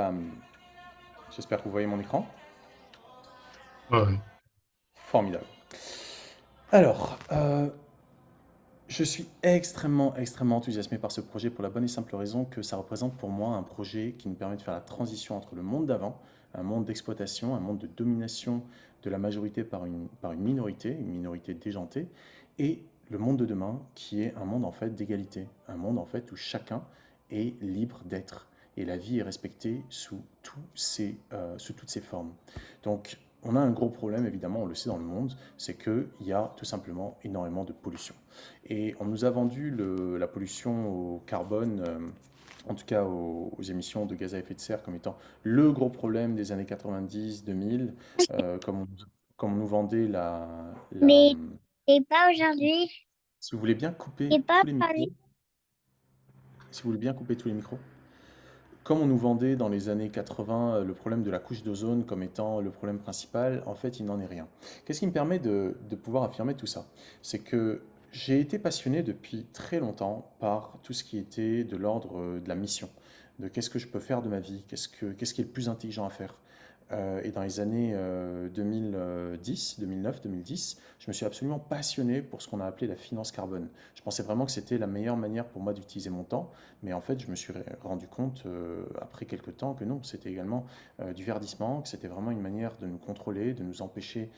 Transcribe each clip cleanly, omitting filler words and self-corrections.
Bam. J'espère que vous voyez mon écran. Ouais, ouais. Formidable. Alors, je suis extrêmement enthousiasmé par ce projet pour la bonne et simple raison que ça représente pour moi un projet qui nous permet de faire la transition entre le monde d'avant, un monde d'exploitation, un monde de domination de la majorité par une minorité déjantée, et le monde de demain qui est un monde en fait d'égalité, un monde en fait où chacun est libre d'être et la vie est respectée sous toutes ses formes. Donc, on a un gros problème, évidemment, on le sait dans le monde, c'est qu'il y a tout simplement énormément de pollution. Et on nous a vendu la pollution au carbone, en tout cas aux émissions de gaz à effet de serre, comme étant le gros problème des années 90-2000, comme on nous vendait Mais c'est pas aujourd'hui. Si vous voulez bien couper C'est pas tous les parlé. micros, si vous voulez bien couper tous les micros, comme on nous vendait dans les années 80 le problème de la couche d'ozone comme étant le problème principal, en fait, il n'en est rien. Qu'est-ce qui me permet de pouvoir affirmer tout ça? C'est que j'ai été passionné depuis très longtemps par tout ce qui était de l'ordre de la mission, de qu'est-ce que je peux faire de ma vie, qu'est-ce qui est le plus intelligent à faire. Et dans les années 2010, 2009, 2010, je me suis absolument passionné pour ce qu'on a appelé la finance carbone. Je pensais vraiment que c'était la meilleure manière pour moi d'utiliser mon temps, mais en fait, je me suis rendu compte après quelques temps que non, c'était également du verdissement, que c'était vraiment une manière de nous contrôler, de nous empêcher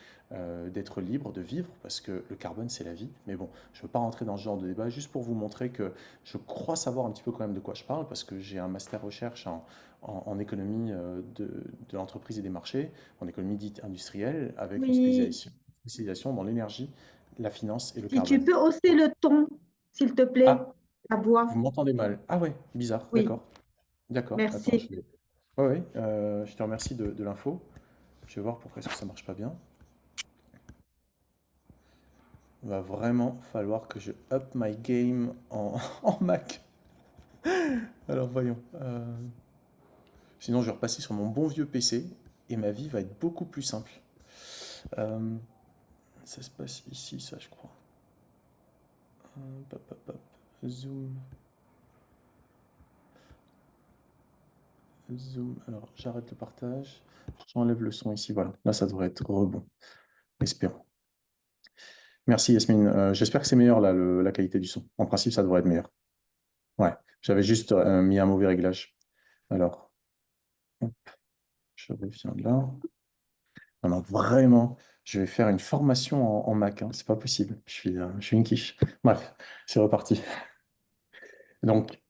d'être libres, de vivre, parce que le carbone, c'est la vie. Mais bon, je ne veux pas rentrer dans ce genre de débat, juste pour vous montrer que je crois savoir un petit peu quand même de quoi je parle, parce que j'ai un master recherche en économie de l'entreprise et des marchés, en économie dite industrielle, avec une Oui. spécialisation dans l'énergie, la finance et le Si tu carbone. peux hausser le ton, s'il te plaît, Ah, ta voix. vous m'entendez mal. Ah ouais, bizarre, Oui, d'accord. D'accord, attends, merci. Ouais, ouais, je te remercie de l'info. Je vais voir pourquoi est-ce que ça marche pas bien. Il va vraiment falloir que je up my game en Mac. Alors voyons. Sinon, je vais repasser sur mon bon vieux PC et ma vie va être beaucoup plus simple. Euh, Ça se passe ici, ça, je crois. Hop, hop, hop, hop. Zoom, zoom. Alors, j'arrête le partage. J'enlève le son ici. Voilà. Là, ça devrait être rebond. Espérons. Merci Yasmine. J'espère que c'est meilleur là, la qualité du son. En principe, ça devrait être meilleur. Ouais, j'avais juste mis un mauvais réglage. Alors, hop, je reviens là. Non, non, vraiment, je vais faire une formation en Mac, hein. C'est pas possible. Je suis une quiche. Bref, c'est reparti. Donc,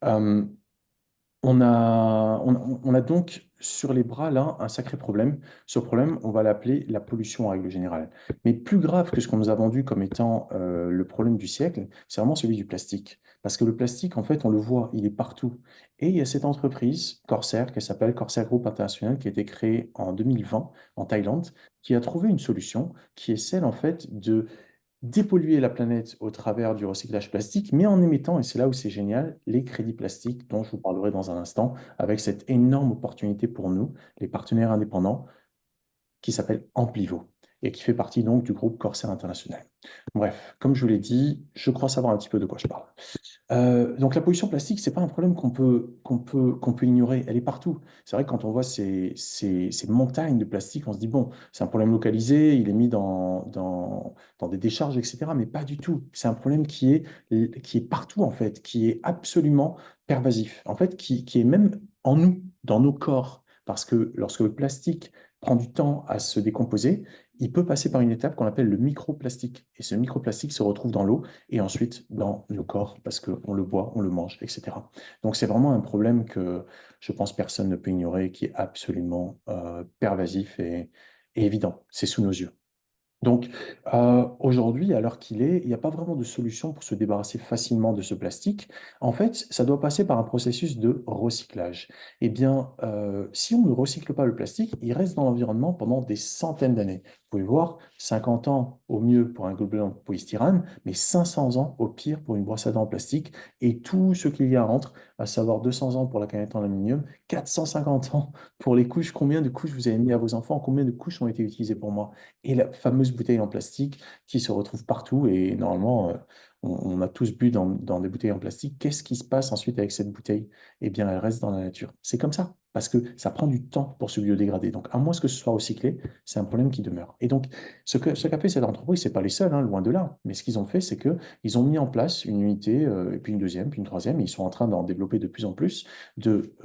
on a donc sur les bras là un sacré problème. Ce problème, on va l'appeler la pollution en règle générale. Mais plus grave que ce qu'on nous a vendu comme étant le problème du siècle, c'est vraiment celui du plastique. Parce que le plastique, en fait, on le voit, il est partout. Et il y a cette entreprise, Corsair, qui s'appelle Corsair Group International, qui a été créée en 2020 en Thaïlande, qui a trouvé une solution qui est celle, en fait, de dépolluer la planète au travers du recyclage plastique, mais en émettant, et c'est là où c'est génial, les crédits plastiques dont je vous parlerai dans un instant, avec cette énorme opportunité pour nous, les partenaires indépendants, qui s'appelle Amplivo et qui fait partie donc du groupe Corsair International. Bref, comme je vous l'ai dit, je crois savoir un petit peu de quoi je parle. Donc la pollution plastique, c'est pas un problème qu'on peut ignorer. Elle est partout. C'est vrai que quand on voit ces montagnes de plastique, on se dit, bon, c'est un problème localisé, il est mis dans des décharges, etc. Mais pas du tout. C'est un problème qui est partout, en fait, qui est absolument pervasif. En fait, qui est même en nous, dans nos corps. Parce que lorsque le plastique prend du temps à se décomposer, il peut passer par une étape qu'on appelle le microplastique. Et ce microplastique se retrouve dans l'eau et ensuite dans le corps parce qu'on le boit, on le mange, etc. Donc c'est vraiment un problème que je pense personne ne peut ignorer, qui est absolument pervasif et évident. C'est sous nos yeux. Donc, aujourd'hui, à l'heure qu'il est, il n'y a pas vraiment de solution pour se débarrasser facilement de ce plastique. En fait, ça doit passer par un processus de recyclage. Eh bien, si on ne recycle pas le plastique, il reste dans l'environnement pendant des centaines d'années. Vous pouvez voir, 50 ans au mieux pour un gobelet en polystyrène, mais 500 ans au pire pour une brosse à dents en plastique, et tout ce qu'il y a entre, à savoir 200 ans pour la canette en aluminium, 450 ans pour les couches. Combien de couches vous avez mis à vos enfants? Combien de couches ont été utilisées pour moi? Et la fameuse bouteille en plastique qui se retrouve partout. Et normalement, on a tous bu dans des bouteilles en plastique. Qu'est-ce qui se passe ensuite avec cette bouteille? Eh bien, elle reste dans la nature. C'est comme ça, parce que ça prend du temps pour se biodégrader. Donc, à moins que ce soit recyclé, c'est un problème qui demeure. Et donc, ce qu'a fait cette entreprise, ce n'est pas les seuls, hein, loin de là. Mais ce qu'ils ont fait, c'est qu'ils ont mis en place une unité, et puis une deuxième, puis une troisième, et ils sont en train d'en développer de plus en plus, de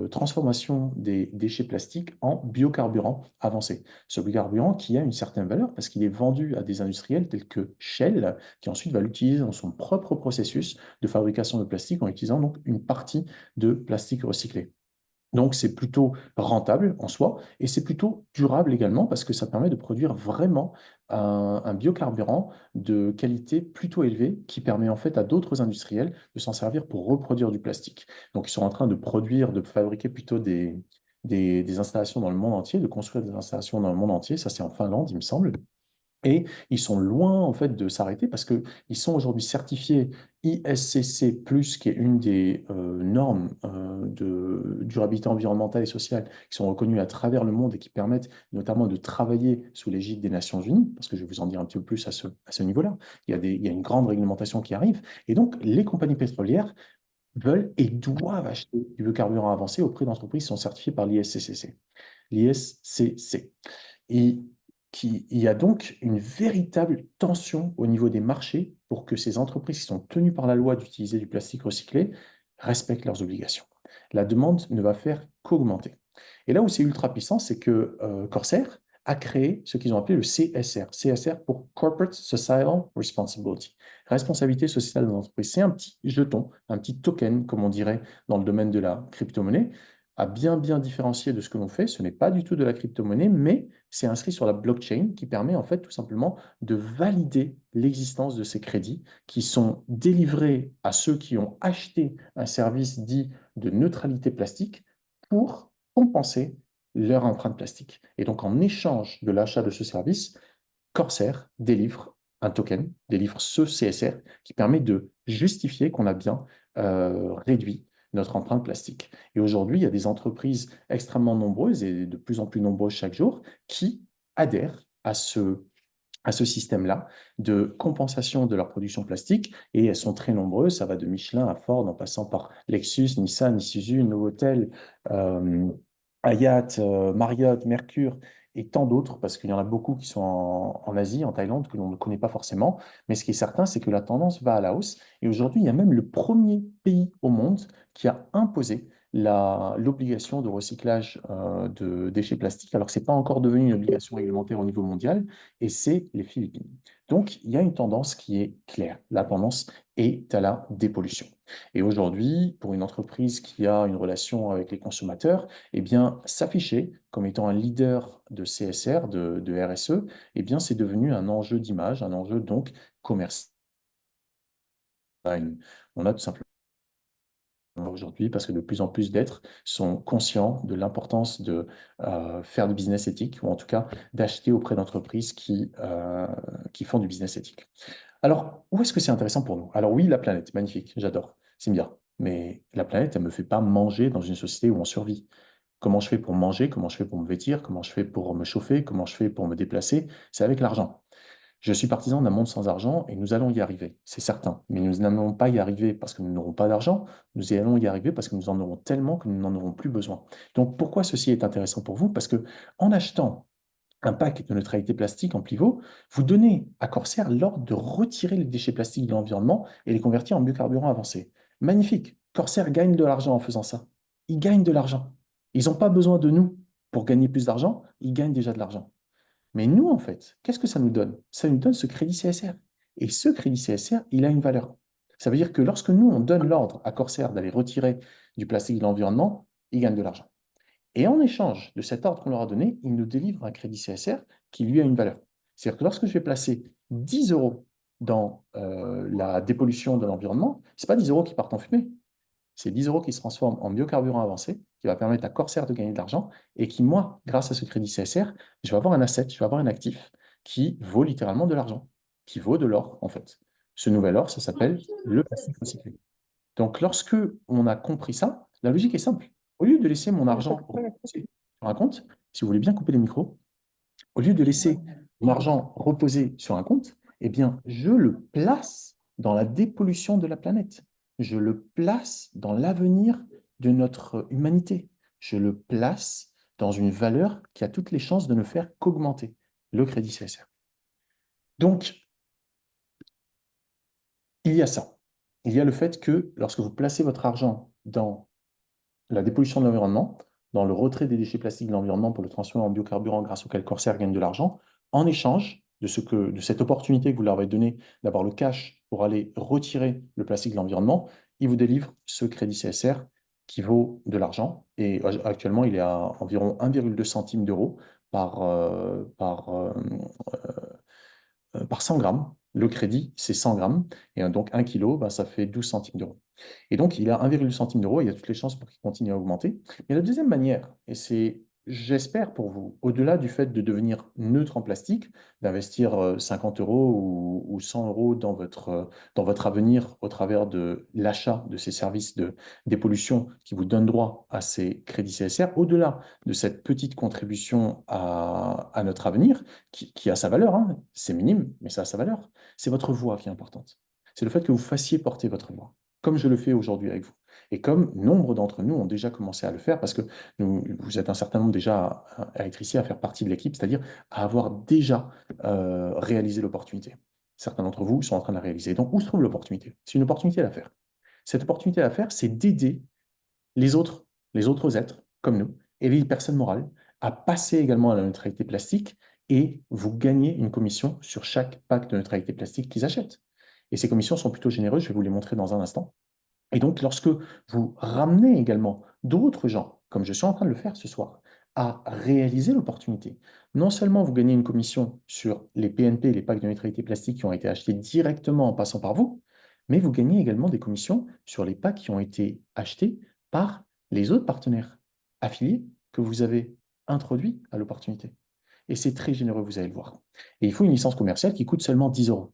transformation des déchets plastiques en biocarburant avancé. Ce biocarburant qui a une certaine valeur parce qu'il est vendu à des industriels tels que Shell, qui ensuite va l'utiliser dans son propre processus de fabrication de plastique en utilisant donc une partie de plastique recyclé. Donc, c'est plutôt rentable en soi et c'est plutôt durable également parce que ça permet de produire vraiment un biocarburant de qualité plutôt élevée qui permet en fait à d'autres industriels de s'en servir pour reproduire du plastique. Donc, ils sont en train de produire, de fabriquer plutôt des installations dans le monde entier, de construire des installations dans le monde entier. Ça, c'est en Finlande, il me semble. Et ils sont loin en fait de s'arrêter parce qu'ils sont aujourd'hui certifiés ISCC+, qui est une des normes de durabilité environnementale et sociale qui sont reconnues à travers le monde et qui permettent notamment de travailler sous l'égide des Nations Unies, parce que je vais vous en dire un petit peu plus à ce niveau-là. Il y a une grande réglementation qui arrive. Et donc, les compagnies pétrolières veulent et doivent acheter du biocarburant avancé auprès d'entreprises qui sont certifiées par l'ISCC. L'ISCC. Et il y a donc une véritable tension au niveau des marchés pour que ces entreprises qui sont tenues par la loi d'utiliser du plastique recyclé respectent leurs obligations. La demande ne va faire qu'augmenter. Et là où c'est ultra puissant, c'est que Corsair a créé ce qu'ils ont appelé le CSR. CSR pour Corporate Societal Responsibility. Responsabilité sociale des entreprises. C'est un petit jeton, un petit token, comme on dirait dans le domaine de la crypto-monnaie, à bien différencier de ce que l'on fait. Ce n'est pas du tout de la crypto-monnaie, mais c'est inscrit sur la blockchain qui permet en fait tout simplement de valider l'existence de ces crédits qui sont délivrés à ceux qui ont acheté un service dit de neutralité plastique pour compenser leur empreinte plastique. Et donc en échange de l'achat de ce service, Corsair délivre un token, délivre ce CSR qui permet de justifier qu'on a bien réduit notre empreinte plastique. Et aujourd'hui, il y a des entreprises extrêmement nombreuses et de plus en plus nombreuses chaque jour qui adhèrent à ce système-là de compensation de leur production plastique et elles sont très nombreuses. Ça va de Michelin à Ford en passant par Lexus, Nissan, Isuzu, Novotel, euh, Hayat, Marriott, Mercure et tant d'autres, parce qu'il y en a beaucoup qui sont en Asie, en Thaïlande, que l'on ne connaît pas forcément. Mais ce qui est certain, c'est que la tendance va à la hausse. Et aujourd'hui, il y a même le premier pays au monde qui a imposé l'obligation de recyclage de déchets plastiques, alors que ce n'est pas encore devenu une obligation réglementaire au niveau mondial, et c'est les Philippines. Donc, il y a une tendance qui est claire. La tendance est à la dépollution. Et aujourd'hui, pour une entreprise qui a une relation avec les consommateurs, eh bien, s'afficher comme étant un leader de CSR, de RSE, eh bien, c'est devenu un enjeu d'image, un enjeu donc commercial. On a tout simplement aujourd'hui parce que de plus en plus d'êtres sont conscients de l'importance de faire du business éthique ou en tout cas d'acheter auprès d'entreprises qui font du business éthique. Alors, où est-ce que c'est intéressant pour nous? Alors oui, la planète, magnifique, j'adore, c'est bien. Mais la planète, elle ne me fait pas manger dans une société où on survit. Comment je fais pour manger? Comment je fais pour me vêtir? Comment je fais pour me chauffer? Comment je fais pour me déplacer? C'est avec l'argent. Je suis partisan d'un monde sans argent et nous allons y arriver, c'est certain. Mais nous n'allons pas y arriver parce que nous n'aurons pas d'argent, nous allons y arriver parce que nous en aurons tellement que nous n'en aurons plus besoin. Donc pourquoi ceci est intéressant pour vous? Parce que en achetant un pack de neutralité plastique en pivot, vous donnez à Corsair l'ordre de retirer les déchets plastiques de l'environnement et les convertir en biocarburant avancé. Magnifique. Corsair gagne de l'argent en faisant ça. Ils gagnent de l'argent. Ils n'ont pas besoin de nous pour gagner plus d'argent, ils gagnent déjà de l'argent. Mais nous, en fait, qu'est-ce que ça nous donne? Ça nous donne ce crédit CSR. Et ce crédit CSR, il a une valeur. Ça veut dire que lorsque nous, on donne l'ordre à Corsair d'aller retirer du plastique de l'environnement, ils gagnent de l'argent. Et en échange de cet ordre qu'on leur a donné, ils nous délivrent un crédit CSR qui lui a une valeur. C'est-à-dire que lorsque je vais placer 10 euros dans la dépollution de l'environnement, ce n'est pas 10 euros qui partent en fumée, c'est 10 euros qui se transforment en biocarburant avancé, qui va permettre à Corsair de gagner de l'argent, et qui, moi, grâce à ce crédit CSR, je vais avoir un asset, je vais avoir un actif qui vaut littéralement de l'argent, qui vaut de l'or, en fait. Ce nouvel or, ça s'appelle le plastique recyclé. Donc, lorsque on a compris ça, la logique est simple. Au lieu de laisser mon argent reposer sur un compte, si vous voulez bien couper les micros, au lieu de laisser mon argent reposer sur un compte, eh bien, je le place dans la dépollution de la planète. Je le place dans l'avenir de notre humanité. Je le place dans une valeur qui a toutes les chances de ne faire qu'augmenter, le crédit CSR. Donc, il y a ça. Il y a le fait que lorsque vous placez votre argent dans la dépollution de l'environnement, dans le retrait des déchets plastiques de l'environnement pour le transformer en biocarburant grâce auquel Corsair gagne de l'argent, en échange de cette opportunité que vous leur avez donnée d'avoir le cash pour aller retirer le plastique de l'environnement, ils vous délivrent ce crédit CSR qui vaut de l'argent. Et actuellement, il est à environ 1,2 centimes d'euros par, par 100 grammes. Le crédit, c'est 100 grammes. Et donc, 1 kilo, bah, ça fait 12 centimes d'euros. Et donc, il a 1,2 centime d'euros. Il y a toutes les chances pour qu'il continue à augmenter. Mais la deuxième manière, et c'est, j'espère pour vous, au-delà du fait de devenir neutre en plastique, d'investir 50 euros ou 100 euros dans votre avenir au travers de l'achat de ces services de dépollution qui vous donnent droit à ces crédits CSR, au-delà de cette petite contribution à notre avenir, qui a sa valeur, hein, c'est minime, mais ça a sa valeur, c'est votre voix qui est importante. C'est le fait que vous fassiez porter votre voix, comme je le fais aujourd'hui avec vous. Et comme nombre d'entre nous ont déjà commencé à le faire, parce que vous êtes un certain nombre déjà à être ici, à faire partie de l'équipe, c'est-à-dire à avoir déjà réalisé l'opportunité. Certains d'entre vous sont en train de la réaliser. Donc, où se trouve l'opportunité? C'est une opportunité à faire. Cette opportunité à faire, c'est d'aider les autres êtres, comme nous, et les personnes morales, à passer également à la neutralité plastique et vous gagnez une commission sur chaque pack de neutralité plastique qu'ils achètent. Et ces commissions sont plutôt généreuses, je vais vous les montrer dans un instant. Et donc, lorsque vous ramenez également d'autres gens, comme je suis en train de le faire ce soir, à réaliser l'opportunité, non seulement vous gagnez une commission sur les PNP, les packs de neutralité plastique qui ont été achetés directement en passant par vous, mais vous gagnez également des commissions sur les packs qui ont été achetés par les autres partenaires affiliés que vous avez introduits à l'opportunité. Et c'est très généreux, vous allez le voir. Et il faut une licence commerciale qui coûte seulement 10 euros.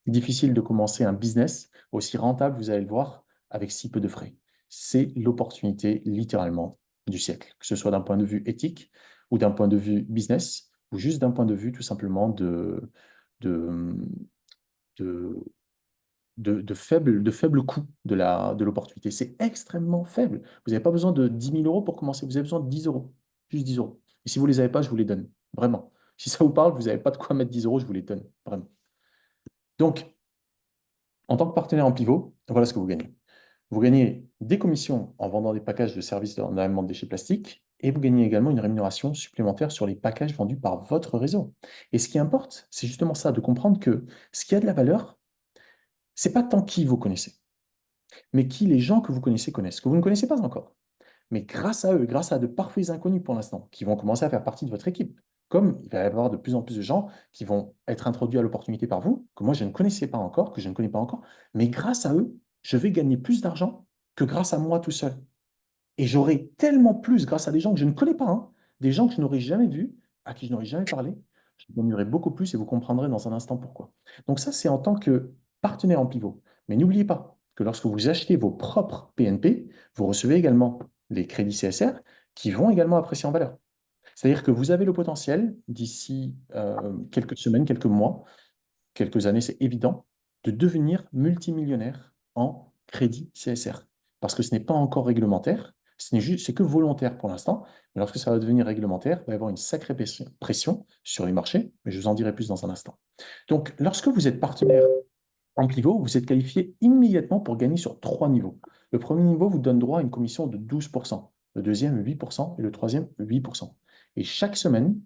Difficile de commencer un business aussi rentable, vous allez le voir, avec si peu de frais. C'est l'opportunité littéralement du siècle, que ce soit d'un point de vue éthique ou d'un point de vue business, ou juste d'un point de vue tout simplement de, de, de faible coût de l'opportunité. C'est extrêmement faible. Vous n'avez pas besoin de 10 000 euros pour commencer, vous avez besoin de 10 euros, juste 10 euros. Et si vous ne les avez pas, je vous les donne, vraiment. Si ça vous parle, vous n'avez pas de quoi mettre 10 euros, je vous les donne, vraiment. Donc, en tant que partenaire en pivot, voilà ce que vous gagnez. Vous gagnez des commissions en vendant des packages de services d'enlèvement de déchets plastiques et vous gagnez également une rémunération supplémentaire sur les packages vendus par votre réseau. Et ce qui importe, c'est justement ça, de comprendre que ce qui a de la valeur, c'est pas tant qui vous connaissez, mais qui les gens que vous connaissez connaissent, que vous ne connaissez pas encore. Mais grâce à eux, grâce à de parfaits inconnus pour l'instant, qui vont commencer à faire partie de votre équipe, comme il va y avoir de plus en plus de gens qui vont être introduits à l'opportunité par vous, que moi je ne connaissais pas encore, que je ne connais pas encore, mais grâce à eux, je vais gagner plus d'argent que grâce à moi tout seul. Et j'aurai tellement plus grâce à des gens que je ne connais pas, hein, des gens que je n'aurais jamais vus, à qui je n'aurais jamais parlé, je gagnerai beaucoup plus et vous comprendrez dans un instant pourquoi. Donc ça, c'est en tant que partenaire en pivot. Mais n'oubliez pas que lorsque vous achetez vos propres PNP, vous recevez également les crédits CSR qui vont également apprécier en valeur. C'est-à-dire que vous avez le potentiel, d'ici quelques semaines, quelques mois, quelques années, c'est évident, de devenir multimillionnaire en crédit CSR. Parce que ce n'est pas encore réglementaire, c'est que volontaire pour l'instant. Mais lorsque ça va devenir réglementaire, il va y avoir une sacrée pression sur les marchés, mais je vous en dirai plus dans un instant. Donc, lorsque vous êtes partenaire en pivot, vous êtes qualifié immédiatement pour gagner sur 3 niveaux. Le premier niveau vous donne droit à une commission de 12%, le deuxième 8% et le troisième 8%. Et chaque semaine,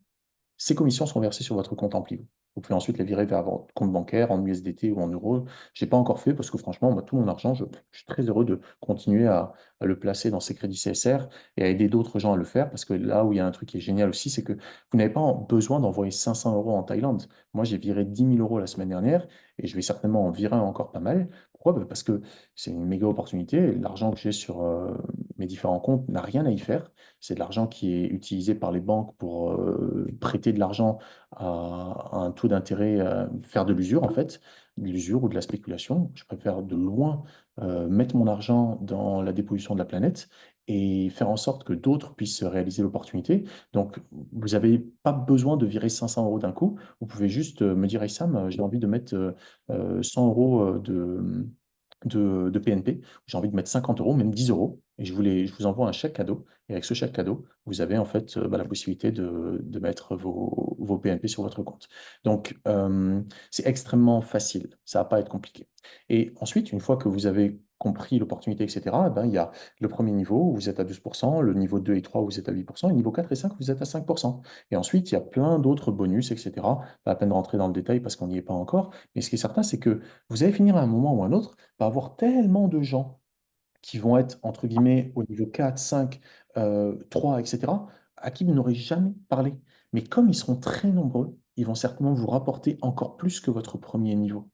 ces commissions sont versées sur votre compte en pivot. Vous pouvez ensuite les virer vers votre compte bancaire en USDT ou en euros. Je n'ai pas encore fait parce que franchement, moi, tout mon argent, je suis très heureux de continuer à le placer dans ces crédits CSR et à aider d'autres gens à le faire parce que là où il y a un truc qui est génial aussi, c'est que vous n'avez pas besoin d'envoyer 500 euros en Thaïlande. Moi, j'ai viré 10 000 euros la semaine dernière et je vais certainement en virer encore pas mal. Pourquoi? Bah, parce que c'est une méga opportunité. L'argent que j'ai sur mes différents comptes n'a rien à y faire. C'est de l'argent qui est utilisé par les banques pour prêter de l'argent à un taux d'intérêt, faire de l'usure en fait, de l'usure ou de la spéculation. Je préfère de loin mettre mon argent dans la dépollution de la planète et faire en sorte que d'autres puissent réaliser l'opportunité. Donc, vous n'avez pas besoin de virer 500 euros d'un coup. Vous pouvez juste me dire, hey Sam, j'ai envie de mettre 100 euros de PNP, j'ai envie de mettre 50 euros, même 10 euros, et je vous envoie un chèque cadeau. Et avec ce chèque cadeau, vous avez en fait la possibilité de mettre vos PNP sur votre compte. Donc, c'est extrêmement facile, ça va pas être compliqué. Et ensuite, une fois que vous avez compris l'opportunité, etc., ben, il y a le premier niveau où vous êtes à 12%, le niveau 2 et 3 où vous êtes à 8%, et le niveau 4 et 5 où vous êtes à 5%. Et ensuite, il y a plein d'autres bonus, etc. Pas la peine de rentrer dans le détail parce qu'on n'y est pas encore. Mais ce qui est certain, c'est que vous allez finir à un moment ou à un autre par avoir tellement de gens qui vont être, entre guillemets, au niveau 4, 5, 3, etc., à qui vous n'aurez jamais parlé. Mais comme ils seront très nombreux, ils vont certainement vous rapporter encore plus que votre premier niveau.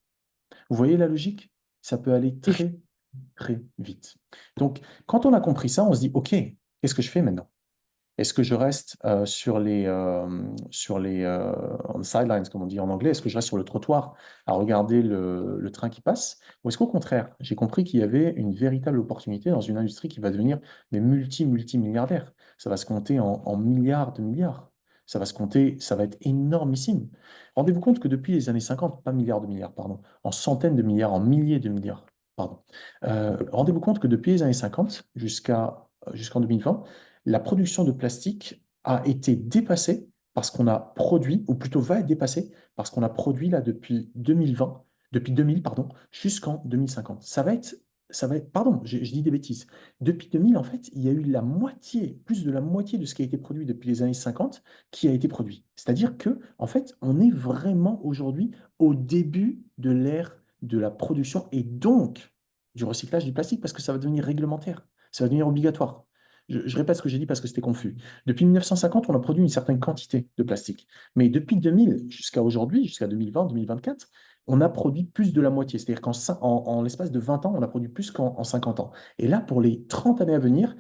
Vous voyez la logique? Ça peut aller très, très vite. Donc, quand on a compris ça, on se dit, OK, qu'est-ce que je fais maintenant? Est-ce que je reste sur les on the sidelines, comme on dit en anglais? Est-ce que je reste sur le trottoir à regarder le train qui passe? Ou est-ce qu'au contraire, j'ai compris qu'il y avait une véritable opportunité dans une industrie qui va devenir mais multimilliardaire. Ça va se compter en milliards de milliards. Ça va se compter, ça va être énormissime. Rendez-vous compte que depuis les années 50, pas milliards de milliards, pardon, en centaines de milliards, en milliers de milliards, pardon. Rendez-vous compte que depuis les années 50 jusqu'en 2020, la production de plastique a été dépassée parce qu'on a produit, ou plutôt va être dépassée parce qu'on a produit là depuis 2020, depuis 2000, pardon, jusqu'en 2050. Pardon, je dis des bêtises. Depuis 2000, en fait, il y a eu la moitié, plus de la moitié de ce qui a été produit depuis les années 50 qui a été produit. C'est-à-dire que, en fait, on est vraiment aujourd'hui au début de l'ère de la production et donc du recyclage du plastique parce que ça va devenir réglementaire, ça va devenir obligatoire. Je répète ce que j'ai dit parce que c'était confus. Depuis 1950, on a produit une certaine quantité de plastique. Mais depuis 2000 jusqu'à aujourd'hui, jusqu'à 2020, 2024, on a produit plus de la moitié. C'est-à-dire en l'espace de 20 ans, on a produit plus qu'en 50 ans. Et là, pour les 30 années à venir,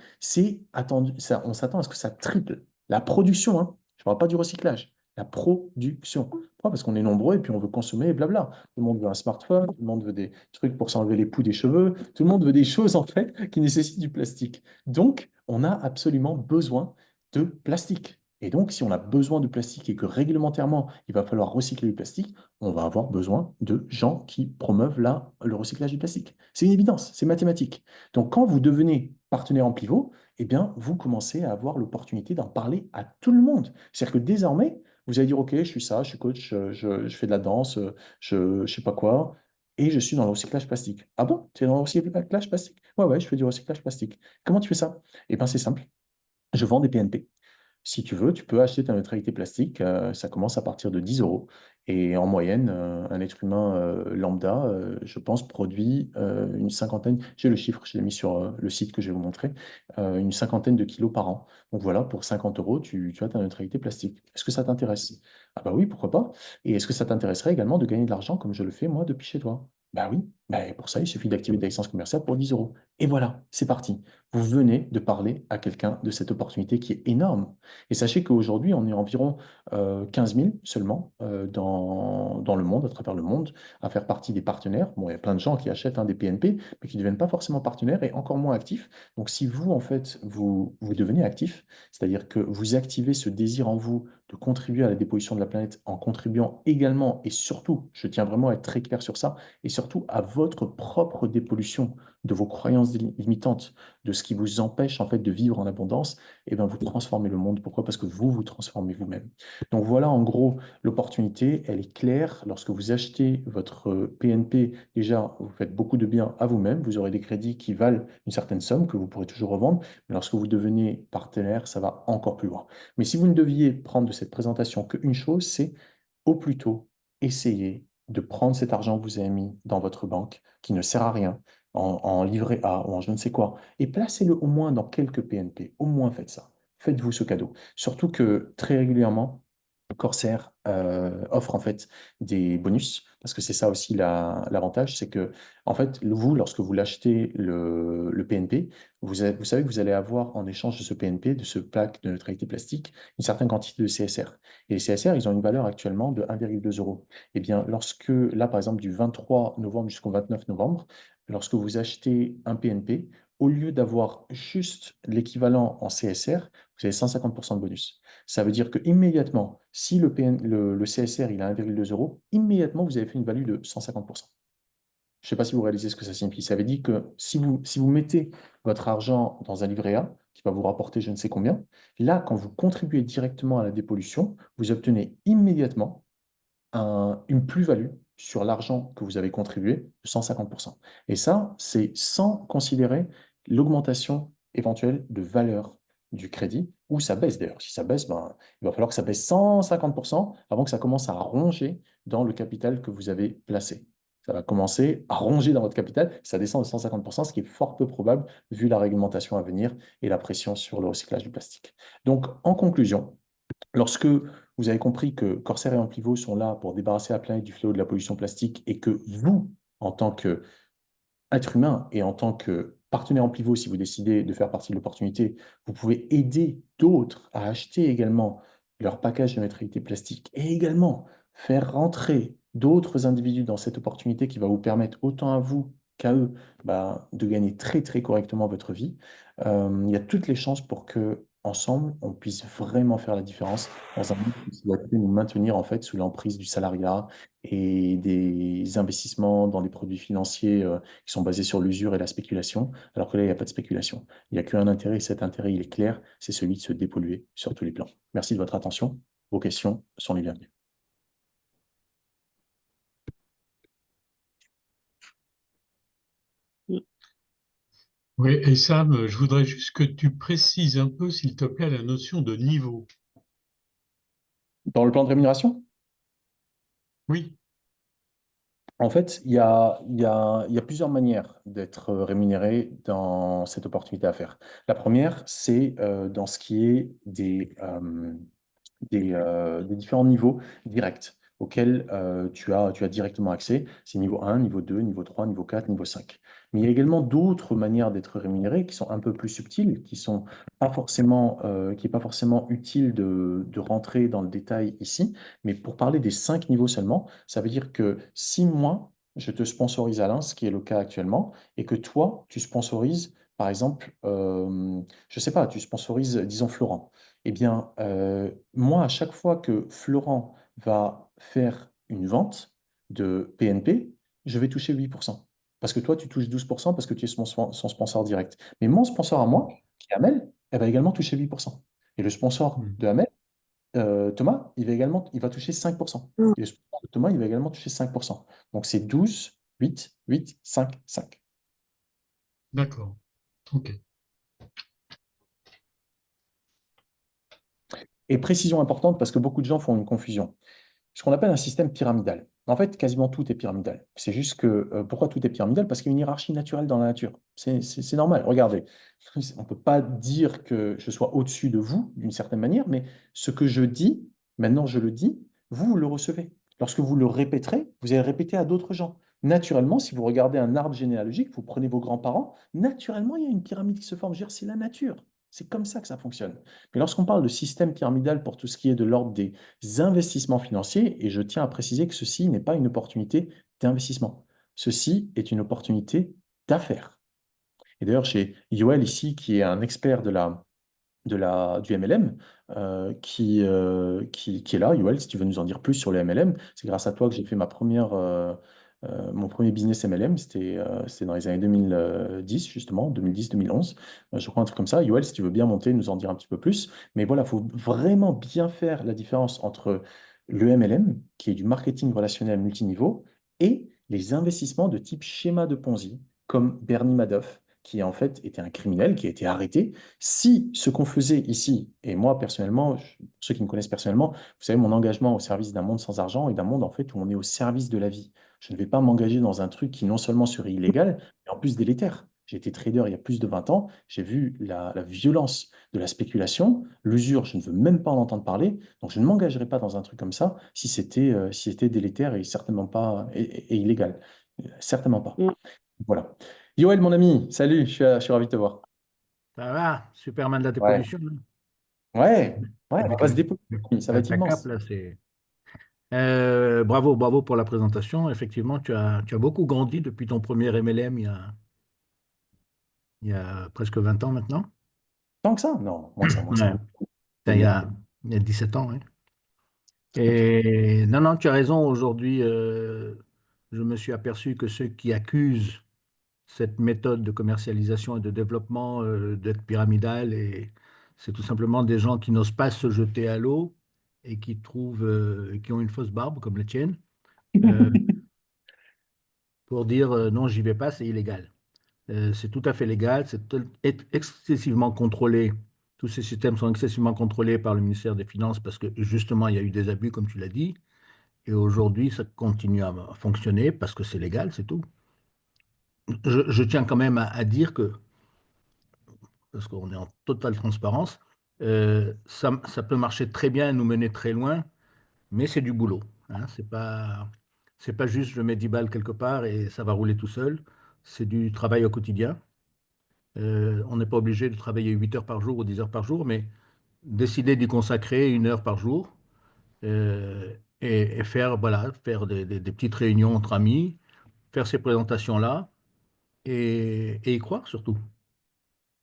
on s'attend à ce que ça triple. La production, hein, je ne parle pas du recyclage, la production. Pourquoi? Parce qu'on est nombreux et puis on veut consommer et blabla. Tout le monde veut un smartphone, tout le monde veut des trucs pour s'enlever les poux des cheveux, tout le monde veut des choses en fait qui nécessitent du plastique. Donc, on a absolument besoin de plastique. Et donc, si on a besoin de plastique et que réglementairement, il va falloir recycler du plastique, on va avoir besoin de gens qui promeuvent le recyclage du plastique. C'est une évidence, c'est mathématique. Donc, quand vous devenez partenaire en pivot, eh bien, vous commencez à avoir l'opportunité d'en parler à tout le monde. C'est-à-dire que désormais, vous allez dire, OK, je suis ça, je suis coach, je fais de la danse, je ne sais pas quoi, et je suis dans le recyclage plastique. Ah bon? Tu es dans le recyclage plastique? Ouais, ouais, je fais du recyclage plastique. Comment tu fais ça? Eh bien, c'est simple. Je vends des PNP. Si tu veux, tu peux acheter ta neutralité plastique. Ça commence à partir de 10 euros. Et en moyenne, un être humain lambda, je pense, produit une cinquantaine, j'ai le chiffre, je l'ai mis sur le site que je vais vous montrer, une cinquantaine de kilos par an. Donc voilà, pour 50 euros, tu as ta neutralité plastique. Est-ce que ça t'intéresse? Ah bah oui, pourquoi pas? Et est-ce que ça t'intéresserait également de gagner de l'argent comme je le fais moi depuis chez toi? Bah oui, bah, pour ça, il suffit d'activer ta licence commerciale pour 10 euros. Et voilà, c'est parti. Vous venez de parler à quelqu'un de cette opportunité qui est énorme. Et sachez qu'aujourd'hui, on est environ 15 000 seulement dans le monde, à travers le monde, à faire partie des partenaires. Bon, il y a plein de gens qui achètent des PNP, mais qui ne deviennent pas forcément partenaires et encore moins actifs. Donc, si vous, en fait, vous devenez actif, c'est-à-dire que vous activez ce désir en vous de contribuer à la dépollution de la planète en contribuant également et surtout, je tiens vraiment à être très clair sur ça, et surtout à votre propre dépollution de vos croyances limitantes, de ce qui vous empêche en fait de vivre en abondance, et bien vous transformez le monde. Pourquoi? Parce que vous vous transformez vous-même. Donc voilà en gros l'opportunité, elle est claire. Lorsque vous achetez votre PNP, déjà vous faites beaucoup de bien à vous-même, vous aurez des crédits qui valent une certaine somme que vous pourrez toujours revendre, mais lorsque vous devenez partenaire, ça va encore plus loin. Mais si vous ne deviez prendre de cette présentation qu'une chose, c'est au plus tôt essayer de prendre cet argent que vous avez mis dans votre banque, qui ne sert à rien, en livret A ou en je ne sais quoi, et placez-le au moins dans quelques PNP. Au moins faites ça. Faites-vous ce cadeau. Surtout que très régulièrement, Corsair offre en fait des bonus, parce que c'est ça aussi l'avantage, c'est que en fait, vous, lorsque vous l'achetez le PNP, vous savez que vous allez avoir en échange de ce PNP, de ce plaque de neutralité plastique, une certaine quantité de CSR. Et les CSR, ils ont une valeur actuellement de 1,2 euros. Eh bien, là, par exemple, du 23 novembre jusqu'au 29 novembre, lorsque vous achetez un PNP, au lieu d'avoir juste l'équivalent en CSR, vous avez 150% de bonus. Ça veut dire que immédiatement, si le CSR il a 1,2 euros, immédiatement vous avez fait une value de 150%. Je ne sais pas si vous réalisez ce que ça signifie. Ça veut dire que si vous mettez votre argent dans un livret A, qui va vous rapporter je ne sais combien, là, quand vous contribuez directement à la dépollution, vous obtenez immédiatement une plus-value sur l'argent que vous avez contribué de 150%. Et ça, c'est sans considérer l'augmentation éventuelle de valeur du crédit, ou ça baisse d'ailleurs. Si ça baisse, ben, il va falloir que ça baisse 150% avant que ça commence à ronger dans le capital que vous avez placé. Ça va commencer à ronger dans votre capital, ça descend de 150%, ce qui est fort peu probable vu la réglementation à venir et la pression sur le recyclage du plastique. Donc, en conclusion, lorsque vous avez compris que Corsair et Amplivo sont là pour débarrasser la planète du fléau de la pollution plastique et que vous, en tant qu'être humain et en tant que partenaire Amplivo, si vous décidez de faire partie de l'opportunité, vous pouvez aider d'autres à acheter également leur package de neutralité plastique et également faire rentrer d'autres individus dans cette opportunité qui va vous permettre autant à vous qu'à eux bah, de gagner très très correctement votre vie. Il y a toutes les chances pour que ensemble, on puisse vraiment faire la différence dans un monde qui souhaite nous maintenir en fait sous l'emprise du salariat et des investissements dans des produits financiers qui sont basés sur l'usure et la spéculation, alors que là, il n'y a pas de spéculation. Il n'y a qu'un intérêt, et cet intérêt, il est clair, c'est celui de se dépolluer sur tous les plans. Merci de votre attention. Vos questions sont les bienvenues. Oui, et Sam, je voudrais juste que tu précises un peu, s'il te plaît, la notion de niveau. Dans le plan de rémunération, Oui, en fait, il y a plusieurs manières d'être rémunéré dans cette opportunité à faire. La première, c'est dans ce qui est des différents niveaux directs auxquels tu as directement accès. C'est niveau 1, niveau 2, niveau 3, niveau 4, niveau 5. Mais il y a également d'autres manières d'être rémunéré qui sont un peu plus subtiles, qui n'est pas forcément utile de rentrer dans le détail ici. Mais pour parler des 5 niveaux seulement, ça veut dire que si moi, je te sponsorise Alain, ce qui est le cas actuellement, et que toi, tu sponsorises, par exemple, je ne sais pas, tu sponsorises, disons, Florent. Eh bien, moi, à chaque fois que Florent va faire une vente de PNP, je vais toucher 8%. Parce que toi, tu touches 12% parce que tu es son sponsor direct. Mais mon sponsor à moi, qui est Hamel, elle va également toucher 8%. Et le sponsor hmm, de Hamel, Thomas, il va toucher 5%. Et le sponsor de Thomas, il va également toucher 5%. Donc c'est 12, 8, 8, 5, 5. d'accord. OK. Et précision importante parce que beaucoup de gens font une confusion. Ce qu'on appelle un système pyramidal. En fait, quasiment tout est pyramidal. C'est juste que, pourquoi tout est pyramidal? Parce qu'il y a une hiérarchie naturelle dans la nature. C'est normal. Regardez, on ne peut pas dire que je sois au-dessus de vous d'une certaine manière, mais ce que je dis, maintenant je le dis, vous le recevez. Lorsque vous le répéterez, vous allez le répéter à d'autres gens. Naturellement, si vous regardez un arbre généalogique, vous prenez vos grands-parents, naturellement, il y a une pyramide qui se forme. Je veux dire, c'est la nature. C'est comme ça que ça fonctionne. Mais lorsqu'on parle de système pyramidal pour tout ce qui est de l'ordre des investissements financiers, et je tiens à préciser que ceci n'est pas une opportunité d'investissement. Ceci est une opportunité d'affaires. Et d'ailleurs, chez Yoel ici, qui est un expert du MLM, qui est là. Yoel, si tu veux nous en dire plus sur le MLM, c'est grâce à toi que j'ai fait mon premier business MLM. C'était dans les années 2010, justement, 2010-2011. Je crois un truc comme ça. Yoel, si tu veux bien monter, nous en dire un petit peu plus. Mais voilà, il faut vraiment bien faire la différence entre le MLM, qui est du marketing relationnel multiniveau, et les investissements de type schéma de Ponzi, comme Bernie Madoff, qui en fait était un criminel, qui a été arrêté. Si ce qu'on faisait ici, et moi personnellement, ceux qui me connaissent personnellement, vous savez, mon engagement au service d'un monde sans argent et d'un monde en fait où on est au service de la vie. Je ne vais pas m'engager dans un truc qui non seulement serait illégal, mais en plus délétère. J'ai été trader il y a plus de 20 ans, j'ai vu la violence de la spéculation, l'usure, je ne veux même pas en entendre parler, donc je ne m'engagerai pas dans un truc comme ça si c'était délétère et certainement pas et illégal. Certainement pas. Voilà. Yoël, mon ami, salut, je suis ravi de te voir. Ça va, Superman de la Ouais. dépollution, là. Ouais, ouais, on Avec va se dépouiller, ça va être ta cape, immense. là, c'est. Bravo, bravo pour la présentation. Effectivement, tu as beaucoup grandi depuis ton premier MLM il y a presque 20 ans maintenant. Tant que ça? Non, moins que ça, moins que ça. Ouais. C'est Il y bien. a, il y a 17 ans, oui. Ok. Et non, non, tu as raison. Aujourd'hui, je me suis aperçu que ceux qui accusent cette méthode de commercialisation et de développement d'être pyramidale, et c'est tout simplement des gens qui n'osent pas se jeter à l'eau et qui trouvent, qui ont une fausse barbe comme la tienne, euh, pour dire non, j'y vais pas, c'est illégal. C'est tout à fait légal, excessivement contrôlé. Tous ces systèmes sont excessivement contrôlés par le ministère des Finances parce que justement, il y a eu des abus, comme tu l'as dit. Et aujourd'hui, ça continue à fonctionner parce que c'est légal, c'est tout. Je tiens quand même à dire que, parce qu'on est en totale transparence, ça peut marcher très bien et nous mener très loin, mais c'est du boulot. Hein. C'est pas juste je mets 10 balles quelque part et ça va rouler tout seul. C'est du travail au quotidien. On n'est pas obligé de travailler 8 heures par jour ou 10 heures par jour, mais décider d'y consacrer 1 heure par jour et faire, voilà, faire des petites réunions entre amis, faire ces présentations-là et y croire surtout.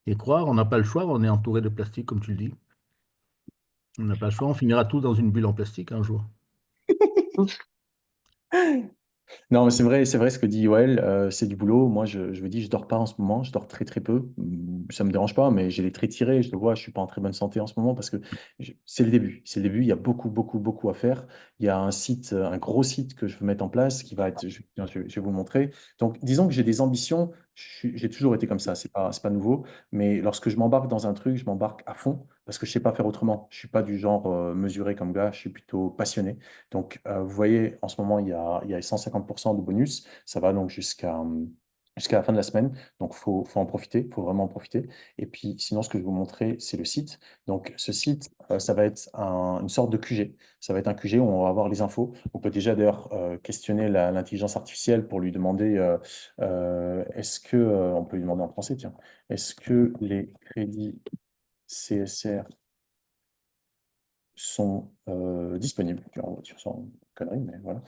Y croire, on n'a pas le choix, on est entouré de plastique, comme tu le dis. On n'a pas le choix, on finira tous dans une bulle en plastique un jour. Non, mais c'est vrai ce que dit Yoël, c'est du boulot. Moi, je vous dis, je dors pas en ce moment, je dors très très peu. Ça me dérange pas, mais j'ai les traits tirés, je le vois, je suis pas en très bonne santé en ce moment parce que c'est le début. C'est le début, il y a beaucoup, beaucoup, beaucoup à faire. Il y a un site, un gros site que je veux mettre en place qui va être, je vais vous montrer. Donc, disons que j'ai des ambitions, j'ai toujours été comme ça, c'est pas nouveau, mais lorsque je m'embarque dans un truc, je m'embarque à fond parce que je sais pas faire autrement. Je suis pas du genre mesuré comme gars, je suis plutôt passionné. Donc, vous voyez, en ce moment, il y a 150% de bonus. Ça va donc jusqu'à la fin de la semaine. Donc, faut en profiter, il faut vraiment en profiter. Et puis, sinon, ce que je vais vous montrer, c'est le site. Donc, ce site, ça va être une sorte de QG. Ça va être un QG où on va avoir les infos. On peut déjà d'ailleurs questionner l'intelligence artificielle pour lui demander est-ce que, on peut lui demander en français, tiens, est-ce que les crédits CSR sont disponibles. On va dire ça en connerie, mais voilà.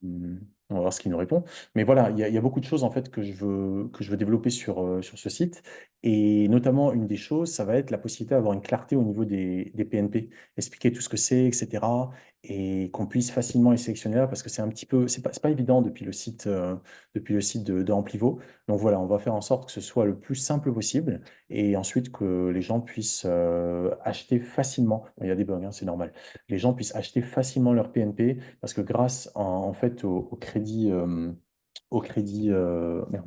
On va voir ce qu'il nous répond. Mais voilà, il y a beaucoup de choses en fait que je veux développer sur ce site. Et notamment, une des choses, ça va être la possibilité d'avoir une clarté au niveau des PNP, expliquer tout ce que c'est, etc. Et qu'on puisse facilement les sélectionner là, parce que c'est un petit peu, c'est pas évident depuis le site de Amplivo. Donc voilà, on va faire en sorte que ce soit le plus simple possible et ensuite que les gens puissent acheter facilement. Bon, il y a des bugs, hein, c'est normal. Les gens puissent acheter facilement leur PNP parce que grâce en fait au crédit, merde,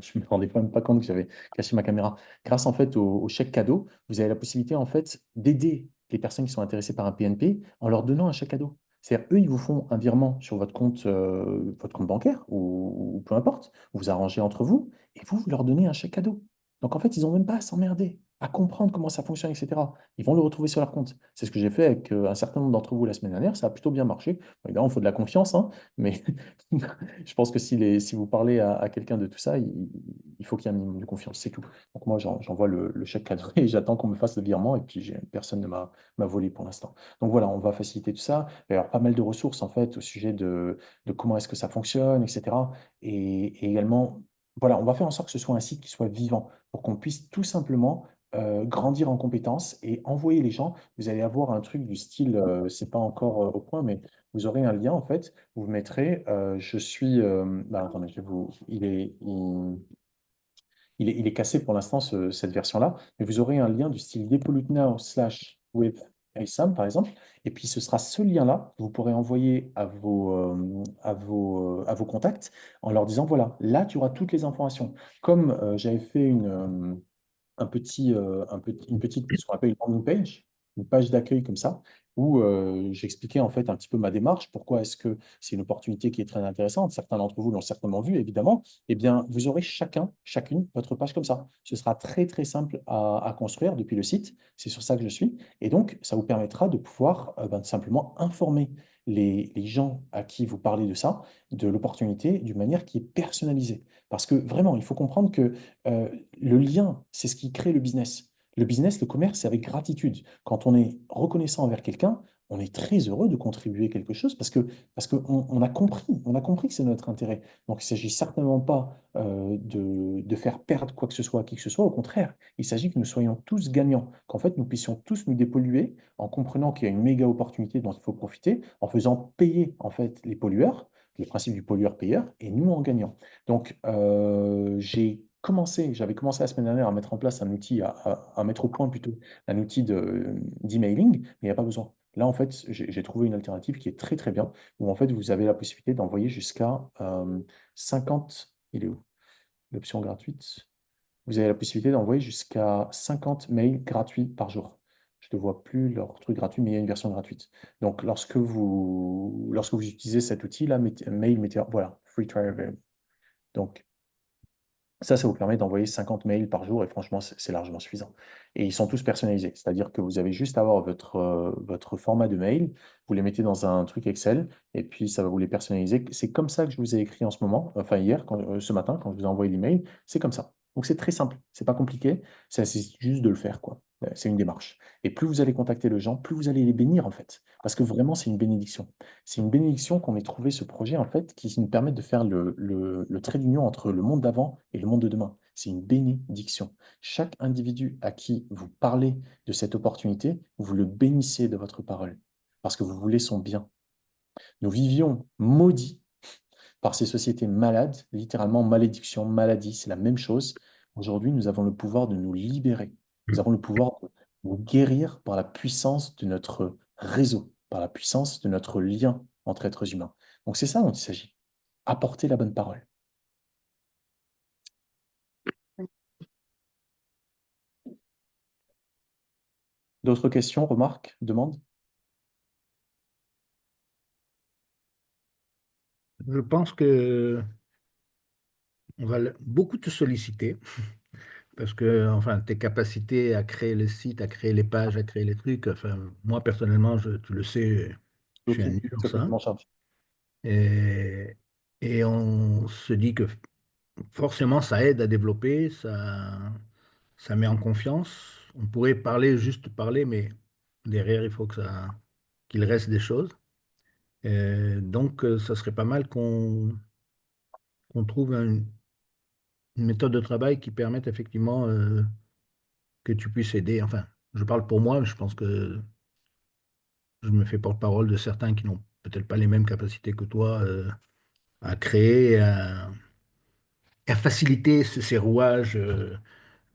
je me rendais même pas compte que j'avais caché ma caméra. Grâce en fait au chèque cadeau, vous avez la possibilité en fait d'aider les personnes qui sont intéressées par un PNP en leur donnant un chèque cadeau. C'est-à-dire, eux, ils vous font un virement sur votre compte bancaire ou peu importe, vous vous arrangez entre vous et vous leur donnez un chèque cadeau. Donc en fait, ils n'ont même pas à s'emmerder, à comprendre comment ça fonctionne, etc. Ils vont le retrouver sur leur compte. C'est ce que j'ai fait avec un certain nombre d'entre vous la semaine dernière. Ça a plutôt bien marché. Bon, évidemment, il faut de la confiance, hein, mais je pense que si vous parlez à quelqu'un de tout ça, il faut qu'il y ait un minimum de confiance, c'est tout. Donc moi, j'envoie le chèque cadeau et j'attends qu'on me fasse le virement et puis personne ne m'a volé pour l'instant. Donc voilà, on va faciliter tout ça. Il va y avoir pas mal de ressources en fait au sujet de comment est-ce que ça fonctionne, etc. Et également, voilà, on va faire en sorte que ce soit un site qui soit vivant pour qu'on puisse tout simplement grandir en compétences et envoyer les gens. Vous allez avoir un truc du style, c'est pas encore au point, mais vous aurez un lien en fait. Vous mettrez, je suis, bah, attendez, je vais vous, il est cassé pour l'instant cette version-là, mais vous aurez un lien du style Depollute Now / with ASAM par exemple, et puis ce sera ce lien-là que vous pourrez envoyer à vos contacts en leur disant voilà, là tu auras toutes les informations. Comme j'avais fait une petite, ce qu'on appelle une landing page, une page d'accueil comme ça, où j'expliquais en fait un petit peu ma démarche, pourquoi est-ce que c'est une opportunité qui est très intéressante, certains d'entre vous l'ont certainement vu, évidemment, eh bien, vous aurez chacune, votre page comme ça. Ce sera très, très simple à construire depuis le site, c'est sur ça que je suis, et donc, ça vous permettra de pouvoir simplement informer les gens à qui vous parlez de ça, de l'opportunité, d'une manière qui est personnalisée. Parce que vraiment, il faut comprendre que le lien, c'est ce qui crée le business. Le business, le commerce, c'est avec gratitude. Quand on est reconnaissant envers quelqu'un, on est très heureux de contribuer quelque chose parce qu'on on a compris que c'est notre intérêt. Donc, il ne s'agit certainement pas de faire perdre quoi que ce soit à qui que ce soit. Au contraire, il s'agit que nous soyons tous gagnants, qu'en fait, nous puissions tous nous dépolluer en comprenant qu'il y a une méga opportunité dont il faut profiter, en faisant payer en fait les pollueurs, le principe du pollueur-payeur, et nous en gagnant. Donc, j'avais commencé la semaine dernière à mettre en place un outil, à mettre au point plutôt un outil d'emailing, mais il n'y a pas besoin. Là, en fait, j'ai trouvé une alternative qui est très très bien, où en fait, vous avez la possibilité d'envoyer jusqu'à 50, il est où? L'option gratuite. Vous avez la possibilité d'envoyer jusqu'à 50 mails gratuits par jour. Je ne vois plus leur truc gratuit, mais il y a une version gratuite. Donc, lorsque vous utilisez cet outil-là, mail, mettez, voilà, free trial available. Donc, ça vous permet d'envoyer 50 mails par jour et franchement, c'est largement suffisant. Et ils sont tous personnalisés, c'est-à-dire que vous avez juste à avoir votre format de mail, vous les mettez dans un truc Excel et puis ça va vous les personnaliser. C'est comme ça que je vous ai écrit en ce moment, enfin hier, ce matin, quand je vous ai envoyé l'email, c'est comme ça. Donc c'est très simple, c'est pas compliqué, c'est juste de le faire, quoi. C'est une démarche. Et plus vous allez contacter les gens, plus vous allez les bénir en fait, parce que vraiment c'est une bénédiction. C'est une bénédiction qu'on ait trouvé ce projet, en fait, qui nous permet de faire le trait d'union entre le monde d'avant et le monde de demain. C'est une bénédiction. Chaque individu à qui vous parlez de cette opportunité, vous le bénissez de votre parole, parce que vous voulez son bien. Nous vivions maudits par ces sociétés malades, littéralement malédiction, maladie, c'est la même chose. Aujourd'hui, nous avons le pouvoir de nous libérer. Nous avons le pouvoir de nous guérir par la puissance de notre réseau, par la puissance de notre lien entre êtres humains. Donc c'est ça dont il s'agit. Apporter la bonne parole. D'autres questions, remarques, demandes? Je pense que on va beaucoup te solliciter parce que enfin, tes capacités à créer les sites, à créer les pages, à créer les trucs, enfin, moi personnellement, tu le sais, je suis Ok, un nul en c'est ok, je ça. m'en charge. Et, et on se dit que forcément, ça aide à développer, ça met en confiance. On pourrait parler, juste parler, mais derrière, il faut qu'il reste des choses. Donc, ça serait pas mal qu'on trouve une méthode de travail qui permette effectivement que tu puisses aider. Enfin, je parle pour moi, mais je pense que je me fais porte-parole de certains qui n'ont peut-être pas les mêmes capacités que toi à créer, et à faciliter ces rouages,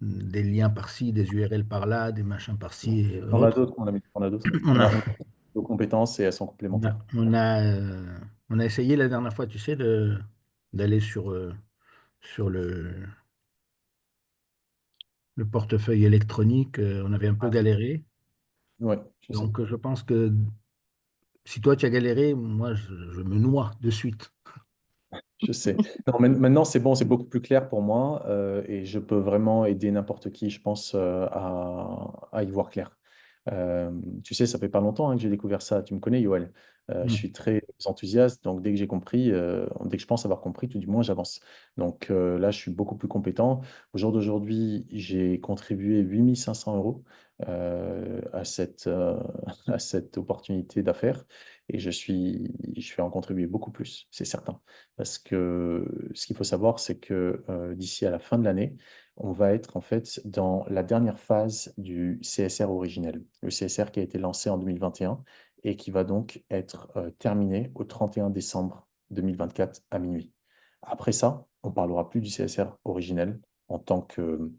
des liens par-ci, des URL par-là, des machins par-ci et On a autres. d'autres, mon ami, on a d'autres. On a, On a nos compétences et elles sont on a, complémentaires. on a, on a essayé la dernière fois, tu sais, d'aller sur le portefeuille électronique. On avait un peu galéré. Oui, je sais. Donc, je pense que si toi, tu as galéré, moi, je me noie de suite. Je sais. Non, maintenant, c'est bon, c'est beaucoup plus clair pour moi et je peux vraiment aider n'importe qui, je pense, à y voir clair. Euh, Tu sais, ça fait pas longtemps hein, que j'ai découvert ça. Tu me connais, Yoël. Je Mm. suis très enthousiaste, donc dès que j'ai compris, dès que je pense avoir compris, tout du moins, j'avance. Donc là, je suis beaucoup plus compétent. Au jour d'aujourd'hui, j'ai contribué 8 500 € à cette opportunité d'affaires et je vais en contribuer beaucoup plus, c'est certain. Parce que ce qu'il faut savoir, c'est que d'ici à la fin de l'année, on va être en fait dans la dernière phase du CSR originel. Le CSR qui a été lancé en 2021 et qui va donc être terminé au 31 décembre 2024 à minuit. Après ça, on parlera plus du CSR originel en tant que,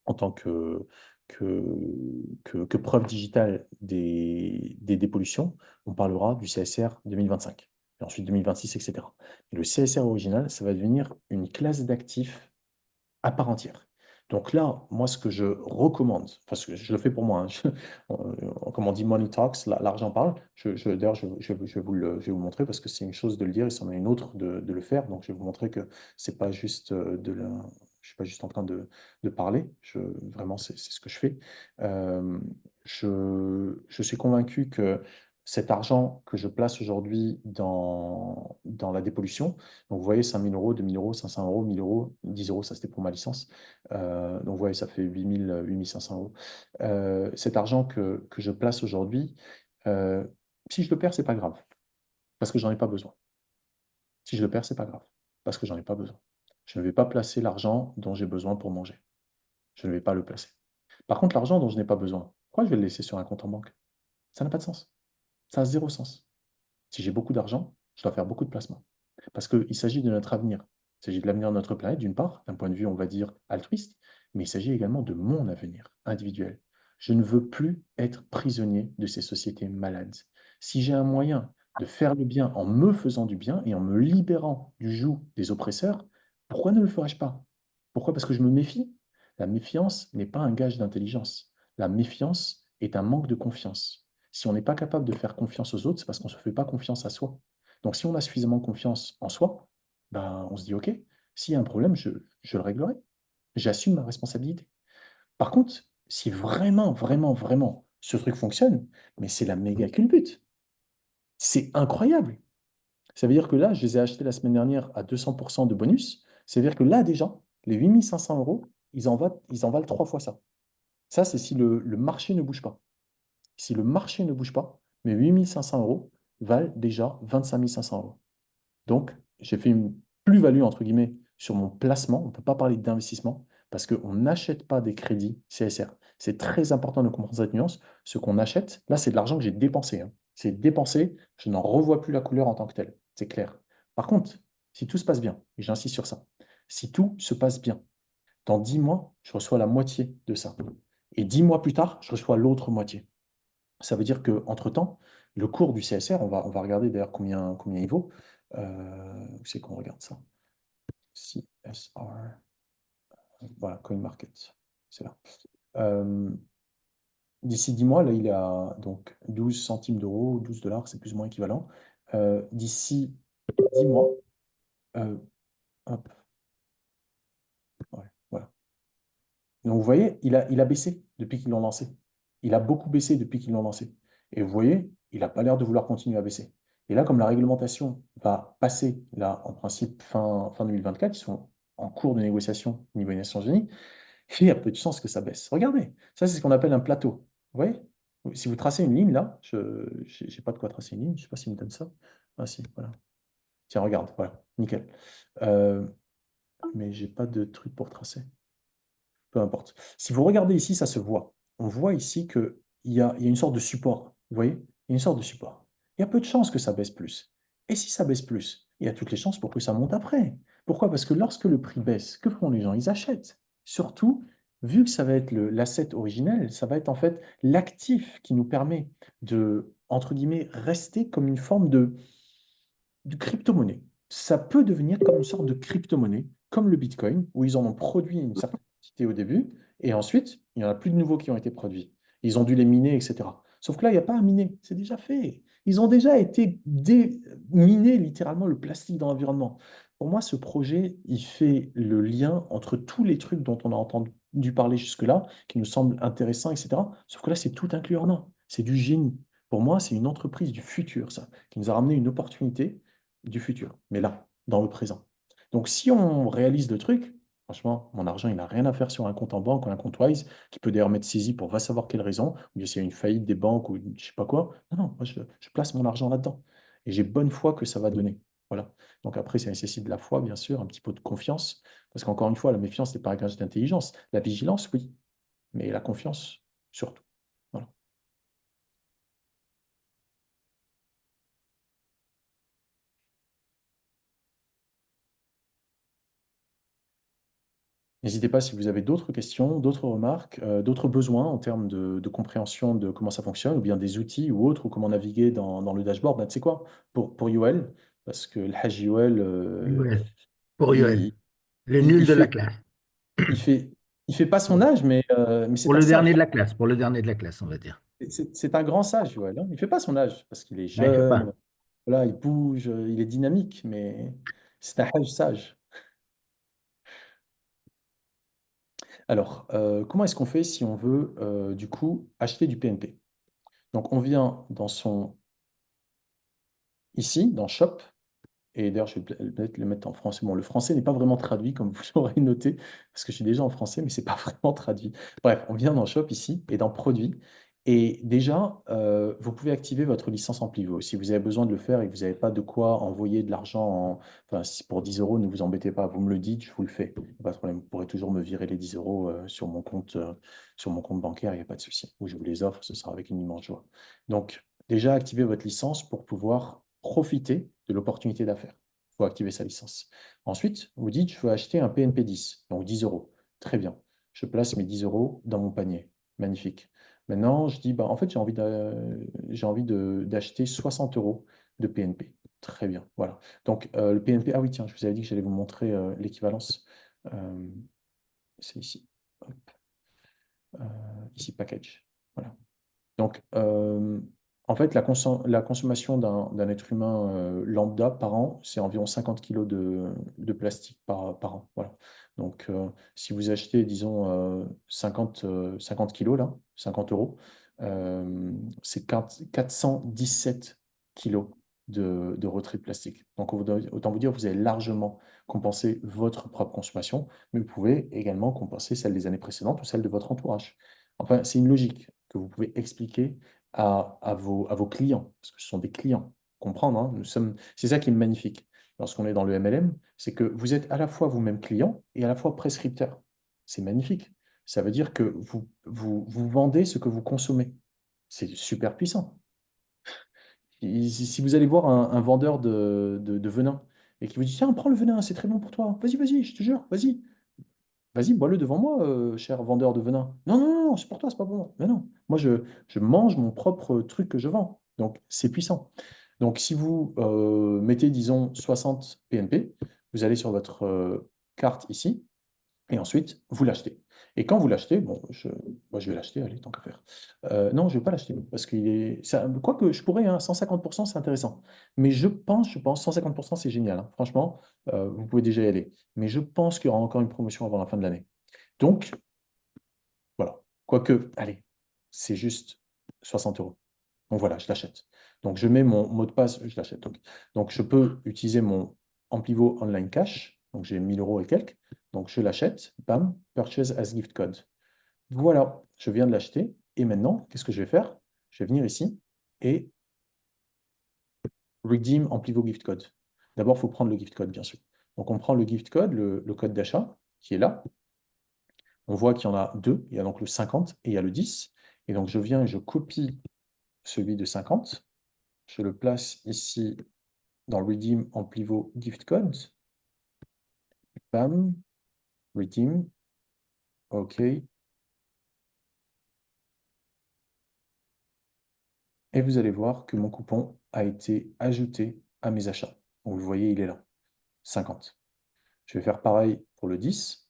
en tant que, que preuve digitale des dépollutions. On parlera du CSR 2025 et ensuite 2026, etc. Et le CSR original, ça va devenir une classe d'actifs à part entière. Donc là, moi, ce que je recommande, parce que je le fais pour moi, hein, comme on dit Money Talks, l'argent parle. D'ailleurs, je vais je vais vous montrer parce que c'est une chose de le dire et c'en est une autre de le faire. Donc, je vais vous montrer que c'est pas juste je suis pas juste en train de parler. Vraiment, c'est ce que je fais. Euh, je suis convaincu que cet argent que je place aujourd'hui dans la dépollution, donc vous voyez 5 000 euros, 2 000 euros, 500 euros, 1 000 euros, 10 euros, ça c'était pour ma licence. Donc vous voyez, ça fait 8 000, 8 500 euros. Cet argent que je place aujourd'hui, si je le perds, c'est pas grave, parce que j'en ai pas besoin. Si je le perds, c'est pas grave, parce que j'en ai pas besoin. Je ne vais pas placer l'argent dont j'ai besoin pour manger. Je ne vais pas le placer. Par contre, l'argent dont je n'ai pas besoin, pourquoi je vais le laisser sur un compte en banque? Ça n'a pas de sens. Ça a zéro sens. Si j'ai beaucoup d'argent, je dois faire beaucoup de placements. Parce qu'il s'agit de notre avenir. Il s'agit de l'avenir de notre planète, d'une part, d'un point de vue, on va dire, altruiste, mais il s'agit également de mon avenir individuel. Je ne veux plus être prisonnier de ces sociétés malades. Si j'ai un moyen de faire le bien en me faisant du bien et en me libérant du joug des oppresseurs, pourquoi ne le ferais-je pas? Pourquoi? Parce que je me méfie. La méfiance n'est pas un gage d'intelligence. La méfiance est un manque de confiance. Si on n'est pas capable de faire confiance aux autres, c'est parce qu'on ne se fait pas confiance à soi. Donc, si on a suffisamment confiance en soi, ben, on se dit, OK, s'il y a un problème, je le réglerai. J'assume ma responsabilité. Par contre, si vraiment, vraiment, vraiment, ce truc fonctionne, mais c'est la méga culbute. C'est incroyable. Ça veut dire que là, je les ai achetés la semaine dernière à 200% de bonus. Ça veut dire que là, déjà, les 8 500 euros, ils en valent 3 fois ça. Ça, c'est si le marché ne bouge pas. Si le marché ne bouge pas, mes 8 500 euros valent déjà 25 500 euros. Donc, j'ai fait une plus-value, entre guillemets, sur mon placement. On ne peut pas parler d'investissement parce qu'on n'achète pas des crédits CSR. C'est très important de comprendre cette nuance. Ce qu'on achète, là, c'est de l'argent que j'ai dépensé, hein. C'est dépensé, je n'en revois plus la couleur en tant que telle. C'est clair. Par contre, si tout se passe bien, et j'insiste sur ça, si tout se passe bien, dans 10 mois, je reçois la moitié de ça. Et 10 mois plus tard, je reçois l'autre moitié. Ça veut dire qu'entre-temps, le cours du CSR, on va regarder d'ailleurs combien il vaut. Où c'est qu'on regarde ça? CSR, voilà, CoinMarket, c'est là. D'ici 10 mois, là, il est à donc 12 centimes d'euros, 12 dollars, c'est plus ou moins équivalent. D'ici 10 mois, hop, ouais, voilà. Donc vous voyez, il a baissé depuis qu'ils l'ont lancé. Il a beaucoup baissé depuis qu'ils l'ont lancé. Et vous voyez, il n'a pas l'air de vouloir continuer à baisser. Et là, comme la réglementation va passer, là, en principe, fin 2024, ils sont en cours de négociation au niveau des Nations Unies, il y a peu de chances que ça baisse. Regardez, ça, c'est ce qu'on appelle un plateau. Vous voyez? Si vous tracez une ligne, là, je n'ai pas de quoi tracer une ligne, je ne sais pas s'il me donne ça. Ah si, voilà. Tiens, regarde, voilà, nickel. Mais j'ai pas de truc pour tracer. Peu importe. Si vous regardez ici, ça se voit. On voit ici qu'il y a une sorte de support. Vous voyez? Il y a une sorte de support. Il y a peu de chances que ça baisse plus. Et si ça baisse plus, il y a toutes les chances pour que ça monte après. Pourquoi? Parce que lorsque le prix baisse, que font les gens? Ils achètent. Surtout, vu que ça va être l'asset originel, ça va être en fait l'actif qui nous permet de, entre guillemets, rester comme une forme de crypto-monnaie. Ça peut devenir comme une sorte de crypto-monnaie, comme le Bitcoin, où ils en ont produit une certaine quantité au début, et ensuite, il n'y en a plus de nouveaux qui ont été produits. Ils ont dû les miner, etc. Sauf que là, il n'y a pas à miner, c'est déjà fait. Ils ont déjà été minés littéralement le plastique dans l'environnement. Pour moi, ce projet, il fait le lien entre tous les trucs dont on a entendu parler jusque-là, qui nous semblent intéressants, etc. Sauf que là, c'est tout inclus en un. C'est du génie. Pour moi, c'est une entreprise du futur, ça, qui nous a ramené une opportunité du futur, mais là, dans le présent. Donc, si on réalise le truc, franchement, mon argent, il n'a rien à faire sur un compte en banque ou un compte Wise, qui peut d'ailleurs mettre saisie pour va savoir quelle raison, ou bien s'il y a une faillite des banques ou je sais pas quoi. Non, non, moi, je place mon argent là-dedans. Et j'ai bonne foi que ça va donner. Voilà. Donc après, ça nécessite de la foi, bien sûr, un petit peu de confiance, parce qu'encore une fois, la méfiance n'est pas un gage d'intelligence. La vigilance, oui, mais la confiance, surtout. Voilà. N'hésitez pas si vous avez d'autres questions, d'autres remarques, d'autres besoins en termes de compréhension de comment ça fonctionne, ou bien des outils ou autres, ou comment naviguer dans le dashboard. Ben, tu sais quoi, pour Yoel, parce que le Hajj Yoel, Yoel, pour Yoel, il, le il, nul il de la fait, classe. il fait, il fait pas son âge, mais Pour c'est un le dernier sage. de la classe, pour le dernier de la classe, on va dire. C'est un grand sage, Yoel, hein. Il fait pas son âge, parce qu'il est Ouais, je sais pas. jeune, voilà, il bouge, il est dynamique, mais c'est un Hajj sage. Alors, comment est-ce qu'on fait si on veut, du coup, acheter du PNP? Donc, on vient dans son ici, dans Shop, et d'ailleurs, je vais peut-être le mettre en français. Bon, le français n'est pas vraiment traduit, comme vous l'aurez noté, parce que je suis déjà en français, mais c'est pas vraiment traduit. Bref, on vient dans Shop ici, et dans Produits. Et déjà, vous pouvez activer votre licence Amplivo. Si vous avez besoin de le faire et que vous n'avez pas de quoi envoyer de l'argent, enfin, si pour 10 euros, ne vous embêtez pas, vous me le dites, je vous le fais. Pas de problème. Vous pourrez toujours me virer les 10 euros sur mon compte bancaire, il n'y a pas de souci. Ou je vous les offre, ce sera avec une immense joie. Donc, déjà, activez votre licence pour pouvoir profiter de l'opportunité d'affaires. Il faut activer sa licence. Ensuite, vous dites, je veux acheter un PNP 10, donc 10 euros. Très bien. Je place mes 10 euros dans mon panier. Magnifique. Maintenant, je dis, bah, en fait, j'ai envie d'acheter 60 euros de PNP. Très bien. Voilà. Donc, le PNP, ah oui, tiens, je vous avais dit que j'allais vous montrer l'équivalence. Euh, c'est ici. Hop. Euh, ici, package. Voilà. Donc, en fait, la consommation d'un être humain lambda par an, c'est environ 50 kilos de plastique par an. Voilà. Donc, si vous achetez, disons, 50 kilos, là, 50 euros, c'est 417 kilos de retrait de plastique. Donc, autant vous dire, vous avez largement compensé votre propre consommation, mais vous pouvez également compenser celle des années précédentes ou celle de votre entourage. Enfin, c'est une logique que vous pouvez expliquer à vos clients, parce que ce sont des clients. Comprendre, hein, c'est ça qui est magnifique lorsqu'on est dans le MLM, c'est que vous êtes à la fois vous-même client et à la fois prescripteur. C'est magnifique. Ça veut dire que vous vendez ce que vous consommez. C'est super puissant. Si vous allez voir un vendeur de venin et qui vous dit, tiens, prends le venin, c'est très bon pour toi. Vas-y, vas-y, je te jure, vas-y. Vas-y, bois-le devant moi, cher vendeur de venin. Non, non, non, c'est pour toi, c'est pas pour moi. Mais non, moi, je mange mon propre truc que je vends. Donc, c'est puissant. Donc, si vous mettez, disons, 60 PNP, vous allez sur votre carte ici, et ensuite, vous l'achetez. Et quand vous l'achetez, bon, moi, je vais l'acheter, allez, tant qu'à faire. Non, je ne vais pas l'acheter, parce qu'il est... quoique, je pourrais, hein, 150%, c'est intéressant. Mais je pense, 150%, c'est génial, hein. Franchement, vous pouvez déjà y aller. Mais je pense qu'il y aura encore une promotion avant la fin de l'année. Donc, voilà. Quoique, allez, c'est juste 60 euros. Donc voilà, je l'achète. Donc je mets mon mot de passe, je l'achète. Donc je peux utiliser mon Amplivo Online Cash. Donc j'ai 1000 euros et quelques. Donc je l'achète. Bam, purchase as gift code. Voilà, je viens de l'acheter. Et maintenant, qu'est-ce que je vais faire? Je vais venir ici et redeem Amplivo gift code. D'abord, il faut prendre le gift code, bien sûr. Donc on prend le gift code, le code d'achat qui est là. On voit qu'il y en a deux. Il y a donc le 50 et il y a le 10. Et donc je viens et je copie celui de 50. Je le place ici dans Redeem Amplivo Gift Code. Bam, Redeem. OK. Et vous allez voir que mon coupon a été ajouté à mes achats. Donc vous voyez, il est là. 50. Je vais faire pareil pour le 10.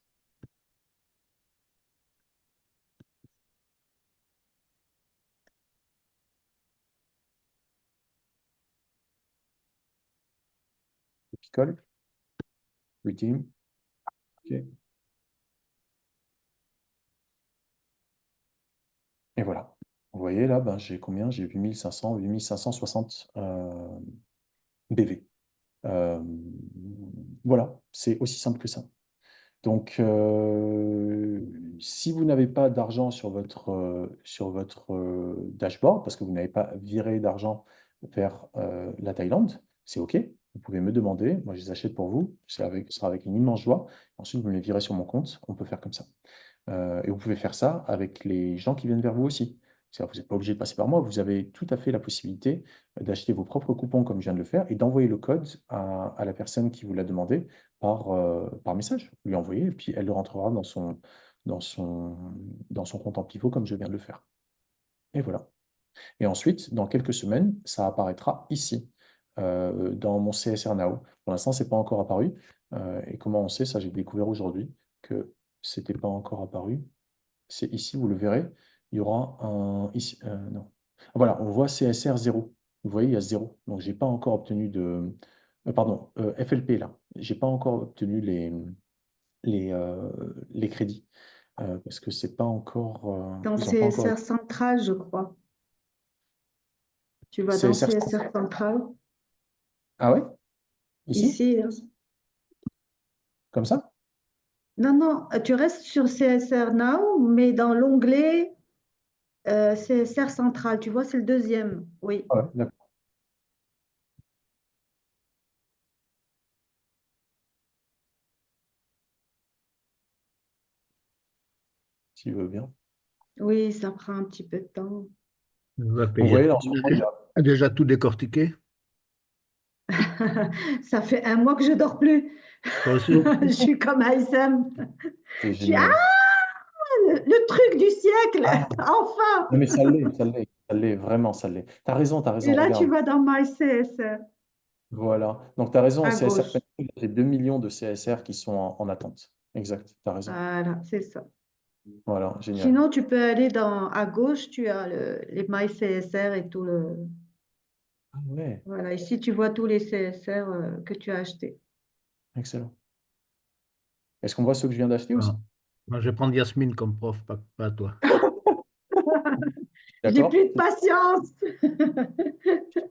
Picole. Redeem. OK. Et voilà. Vous voyez là, ben, j'ai combien? J'ai 8560 BV. Euh, voilà, c'est aussi simple que ça. Donc, si vous n'avez pas d'argent sur votre dashboard, parce que vous n'avez pas viré d'argent vers la Thaïlande, c'est OK. Vous pouvez me demander, moi je les achète pour vous, ce sera avec une immense joie. Ensuite, vous me les virez sur mon compte, on peut faire comme ça. Et vous pouvez faire ça avec les gens qui viennent vers vous aussi. C'est-à-dire, vous n'êtes pas obligé de passer par moi, vous avez tout à fait la possibilité d'acheter vos propres coupons comme je viens de le faire et d'envoyer le code à la personne qui vous l'a demandé par message. Vous lui envoyez et puis elle le rentrera dans son, dans son compte en pivot comme je viens de le faire. Et voilà. Et ensuite, dans quelques semaines, ça apparaîtra ici, dans mon CSR Now. Pour l'instant, ce n'est pas encore apparu. Et comment on sait, ça j'ai découvert aujourd'hui, que ce n'était pas encore apparu. C'est ici, vous le verrez. Il y aura un... Ici, non. Voilà, on voit CSR 0. Vous voyez, il y a 0. Donc, j'ai pas encore obtenu de... pardon, FLP, là. J'ai pas encore obtenu les crédits. Parce que c'est pas encore... Dans ils ont pas encore... CSR central, je crois. Tu vas dans CSR CSR central. Ah ouais? Ici? Ici, hein. Comme ça? Non, non, tu restes sur CSR Now, mais dans l'onglet CSR Central, tu vois, c'est le deuxième. Oui. Ah ouais, d'accord. Si veut bien. Oui, ça prend un petit peu de temps. On va Vous payer. voyez, dans ce moment, il y a... Déjà tout décortiqué. Ça fait un mois que je dors plus. Toi aussi? Je suis comme Haïsem. C'est Je suis, ah, génial. le truc du siècle, Ah, enfin. non, mais ça l'est, vraiment, ça l'est. T'as Et raison, là, tu regarde. vas dans My CSR Voilà. Donc, tu as raison, à CSR, gauche. j'ai 2 millions de CSR qui sont en attente. Exact, tu as raison. Voilà, c'est ça. Voilà, génial. Sinon, tu peux aller à gauche, tu as les My CSR et tout le. Ah ouais, Voilà, ici, tu vois tous les CSR que tu as achetés. excellent. Est-ce qu'on voit ceux que je viens d'acheter aussi? Non. Moi, je vais prendre Yasmine comme prof, pas toi. J'ai D'accord? plus de patience.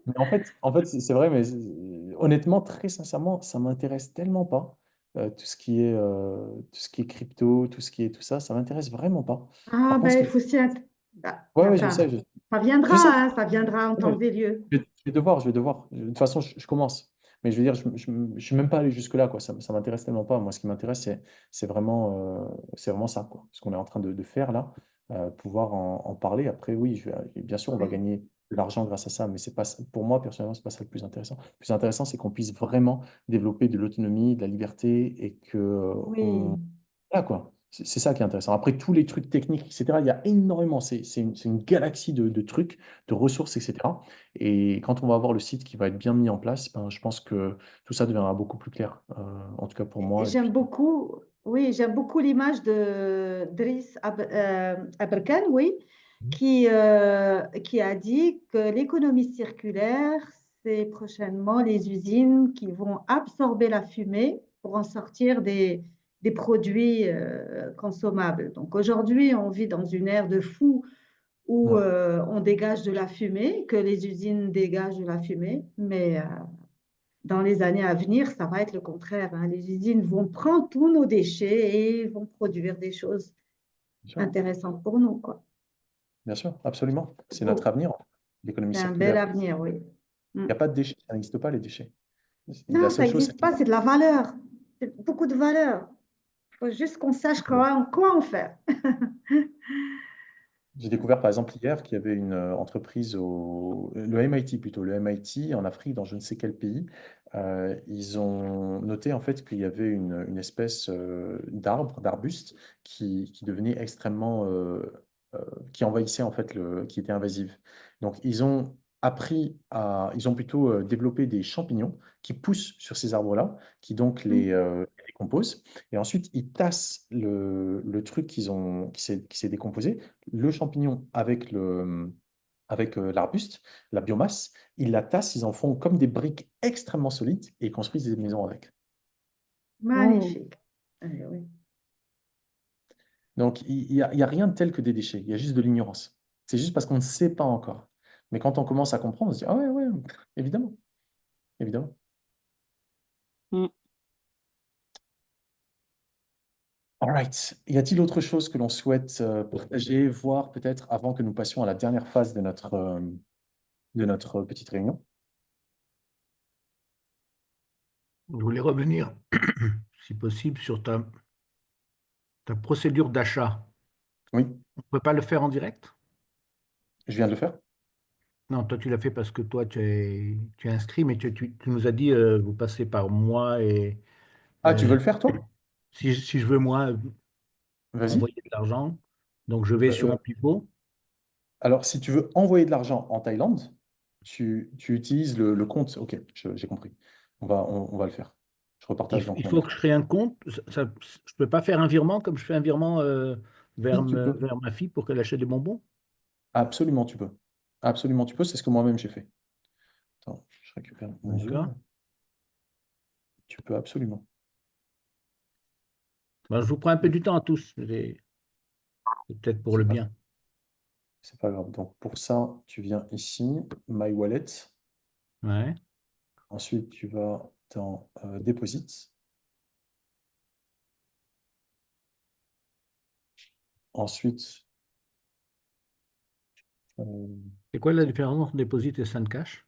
Mais en fait c'est vrai, mais honnêtement, très sincèrement, ça m'intéresse tellement pas. Tout ce qui est crypto, tout ce qui est tout ça, ça m'intéresse vraiment pas. Par Ah, contre, ben, il faut s'y bah, ouais, ouais, je sais, enfin, ça viendra, je sais. hein, ça viendra en temps Ouais, et lieu. je vais devoir, je vais devoir. De toute façon, je commence. Mais je veux dire, je suis même pas allé jusque-là, quoi. Ça m'intéresse tellement pas. Moi, ce qui m'intéresse, c'est vraiment ça, quoi. Ce qu'on est en train de faire là, pouvoir en parler. Après, oui, bien sûr, on va Oui, gagner de l'argent grâce à ça, mais c'est pas, pour moi, personnellement, c'est pas ça le plus intéressant. Le plus intéressant, c'est qu'on puisse vraiment développer de l'autonomie, de la liberté et que oui. voilà quoi. C'est ça qui est intéressant. Après, tous les trucs techniques, etc., il y a énormément. C'est une galaxie de trucs, de ressources, etc. Et quand on va avoir le site qui va être bien mis en place, ben, je pense que tout ça deviendra beaucoup plus clair, en tout cas pour moi. Et J'aime puis, beaucoup, oui, j'aime beaucoup l'image de Driss Aberkan, oui, qui a dit que l'économie circulaire, c'est prochainement les usines qui vont absorber la fumée pour en sortir des produits consommables. Donc aujourd'hui, on vit dans une ère de fou où ouais, on dégage de la fumée, que les usines dégagent de la fumée, mais dans les années à venir, ça va être le contraire, hein. Les usines vont prendre tous nos déchets et vont produire des choses bien sûr, intéressantes pour nous, quoi. bien sûr, absolument. C'est notre Beau. avenir, l'économie C'est un bel circulaire. avenir, oui. Mm. Il n'y a pas de déchets, ça n'existe pas les déchets. La Non, ça seule chose, n'existe pas, c'est de la valeur. C'est beaucoup de valeur. Il faut juste qu'on sache quoi en faire. j'ai découvert par exemple hier qu'il y avait une entreprise le MIT plutôt, le MIT en Afrique, dans je ne sais quel pays. Ils ont noté en fait qu'il y avait une espèce d'arbuste qui devenait extrêmement, euh, qui envahissait en fait qui était invasive. Donc ils ont plutôt développé des champignons qui poussent sur ces arbres-là, qui donc Mm. les décomposent. Et ensuite, ils tassent le truc qui s'est décomposé, le champignon avec l'arbuste, la biomasse, ils la tassent, ils en font comme des briques extrêmement solides et ils construisent des maisons avec. Magnifique. Oui. Donc, il y a rien de tel que des déchets, il y a juste de l'ignorance. C'est juste parce qu'on ne sait pas encore. Mais quand on commence à comprendre, on se dit, ah ouais, ouais, évidemment, évidemment. Mm. All right. Y a-t-il autre chose que l'on souhaite partager, voir peut-être avant que nous passions à la dernière phase de notre petite réunion? Je voulais revenir, si possible, sur ta procédure d'achat. Oui, On ne peut pas le faire en direct? je viens de le faire. Non, toi, tu l'as fait parce que toi, tu es inscrit, mais tu nous as dit, vous passez par moi et Ah, tu veux euh, le faire, toi? si je veux, moi, Vas-y. envoyer de l'argent, donc je vais sur Euh, un pivot. Alors, si tu veux envoyer de l'argent en Thaïlande, tu utilises le compte. Ok, j'ai compris. On va le faire. Je repartage donc Il mon faut que écran. je crée un compte. Je ne peux pas faire un virement comme je fais un virement Si, tu peux. vers ma fille pour qu'elle achète des bonbons. Absolument, tu peux. Absolument, tu peux. C'est ce que moi-même j'ai fait. Attends, je récupère mon D'accord. zoom. Tu peux absolument. Ben, je vous prends un peu du temps à tous, mais c'est peut-être pour le C'est pas, bien. c'est pas grave. Donc, pour ça, tu viens ici, My Wallet. Ouais. Ensuite, tu vas dans Deposit. Ensuite, C'est quoi la différence entre Deposit et Sendcash?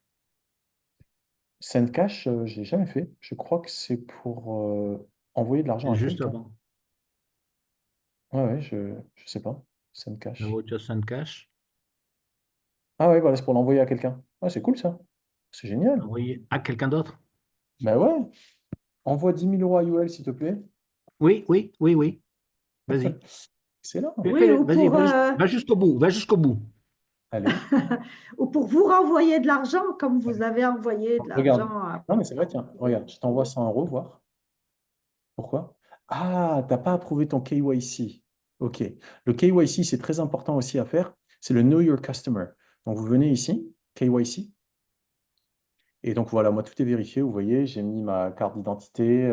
Send Cash, je l'ai jamais fait. Je crois que c'est pour envoyer de l'argent C'est à juste quelqu'un. avant. Ouais, ouais, je sais pas. Send La Cash. voiture Sendcash. Ah ouais, voilà, c'est pour l'envoyer à quelqu'un. Ouais, c'est cool ça. C'est génial. Envoyer à quelqu'un d'autre? Ben ouais, envoie 10 000 € à UL, s'il te plaît. Oui, oui, oui, oui. Vas-y. Excellent. Oui, ou Vas-y, pour, va jusqu'au bout. Va jusqu'au bout. Allez, ou pour vous renvoyer de l'argent, comme vous avez envoyé de regarde. l'argent à... Non, mais c'est vrai, tiens, regarde, je t'envoie 100 €, voir. Pourquoi? Ah, t'as pas approuvé ton KYC. Ok. Le KYC, c'est très important aussi à faire. C'est le Know Your Customer. Donc, vous venez ici, KYC. Et donc, voilà, moi, tout est vérifié. Vous voyez, j'ai mis ma carte d'identité,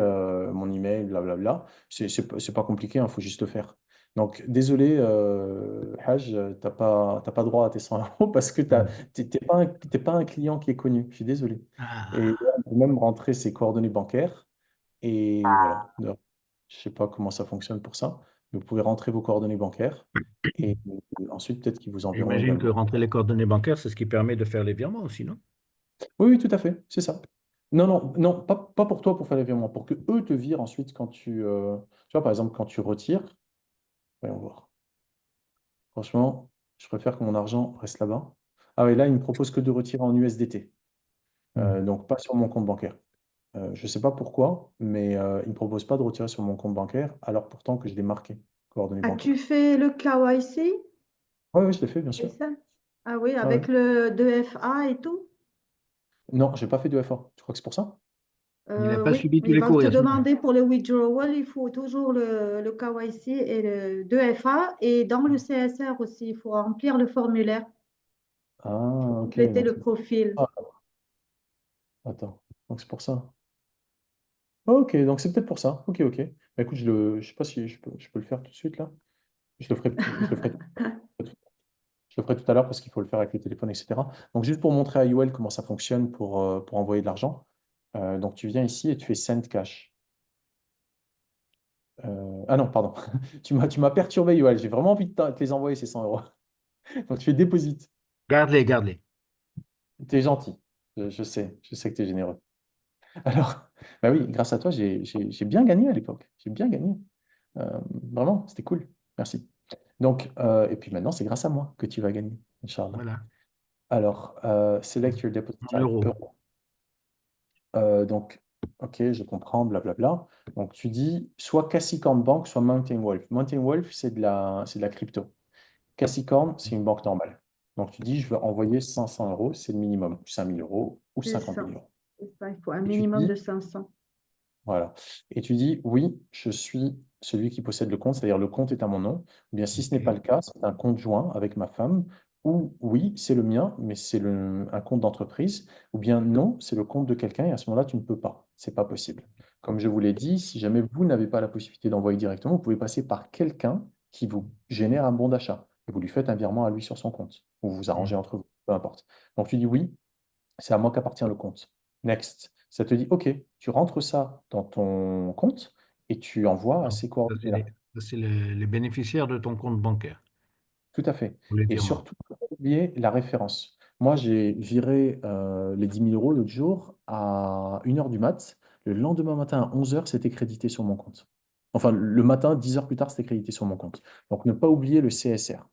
mon email, blablabla. C'est pas compliqué, il faut juste le faire. Donc, désolé, Haj, t'as pas droit à tes 100 € parce que Mm. t'es pas un client qui est connu. Je suis désolé. Et Ah, on peut même rentrer ses coordonnées bancaires. Et voilà. Je ne sais pas comment ça fonctionne pour ça. Mais vous pouvez rentrer vos coordonnées bancaires et ensuite peut-être qu'ils vous enverront j'imagine que également. rentrer les coordonnées bancaires, c'est ce qui permet de faire les virements aussi, non? Oui, oui, tout à fait, c'est ça. Non, non, non, pas pour toi pour faire les virements, pour que eux te virent ensuite quand tu vois, par exemple, quand tu retires, voyons voir. Franchement, je préfère que mon argent reste là-bas. Ah oui, là, il me propose que de retirer en USDT, Mm. donc pas sur mon compte bancaire. Je ne sais pas pourquoi, mais il ne me propose pas de retirer sur mon compte bancaire, alors pourtant que je l'ai marqué, coordonnées As-tu bancaires. fait le KYC? Oui, oui, je l'ai fait, bien C'est sûr. ça? Ah oui, Ouais, ouais. avec le 2FA et tout? Non, j'ai pas fait de FA. Tu crois que c'est pour ça? Il n'a pas Oui, subi tous ils les vont cours, te Yasmine. demander pour le withdrawal, il faut toujours le KYC et le 2FA. Et dans le CSR aussi, il faut remplir le formulaire pour Ah, ok. compléter Donc le c'est profil. ah, attends. Donc c'est pour ça. Ok, donc c'est peut-être pour ça. Ok, ok. Bah, écoute, je sais pas si je peux le faire tout de suite là. Je le ferai, je le ferai tout à l'heure parce qu'il faut le faire avec le téléphone, etc. Donc juste pour montrer à UL comment ça fonctionne pour envoyer de l'argent. Donc tu viens ici et tu fais Send Cash. Ah non, pardon. Tu m'as perturbé, UL. J'ai vraiment envie de te les envoyer ces 100 €. Donc tu fais Deposit. Garde-les, garde-les. T'es gentil. Je sais que tu es généreux. Alors, bah oui, grâce à toi, j'ai bien gagné à l'époque. J'ai bien gagné. Vraiment, c'était cool. Merci. Donc, et puis maintenant, c'est grâce à moi que tu vas gagner, Inch'Allah. Voilà. Alors, select your deposit En type, euros. euro. Donc, ok, je comprends, blablabla. Donc, tu dis soit Cassicorn Bank, soit Mountain Wolf. Mountain Wolf, c'est de la crypto. Cassicorn, c'est une banque normale. Donc, tu dis, je veux envoyer 500 €, c'est le minimum, ou 5 000 € ou C'est 50 ça. 000 euros. C'est ça, il faut un Et tu minimum dis, de 500. voilà. Et tu dis, oui, je suis celui qui possède le compte, c'est-à-dire le compte est à mon nom. Ou bien si ce n'est pas OK. le cas, c'est un compte joint avec ma femme. Ou oui, c'est le mien, mais c'est un compte d'entreprise. Ou bien non, c'est le compte de quelqu'un et à ce moment-là, tu ne peux pas. C'est pas possible. Comme je vous l'ai dit, si jamais vous n'avez pas la possibilité d'envoyer directement, vous pouvez passer par quelqu'un qui vous génère un bon d'achat. Et vous lui faites un virement à lui sur son compte. Ou vous vous arrangez Mm. entre vous, peu importe. Donc tu dis oui, c'est à moi qu'appartient le compte. Next. Ça te dit, OK, tu rentres ça dans ton compte et tu envoies à Non, ces ça, coordonnées-là. c'est les bénéficiaires de ton compte bancaire Tout à fait. pour les Et virements. surtout, faut pas oublier la référence. Moi, j'ai viré les 10 000 € l'autre jour à 1 h du mat. Le lendemain matin à 11 h, c'était crédité sur mon compte. Enfin, le matin, 10 heures plus tard, c'était crédité sur mon compte. Donc, ne pas oublier le CSR.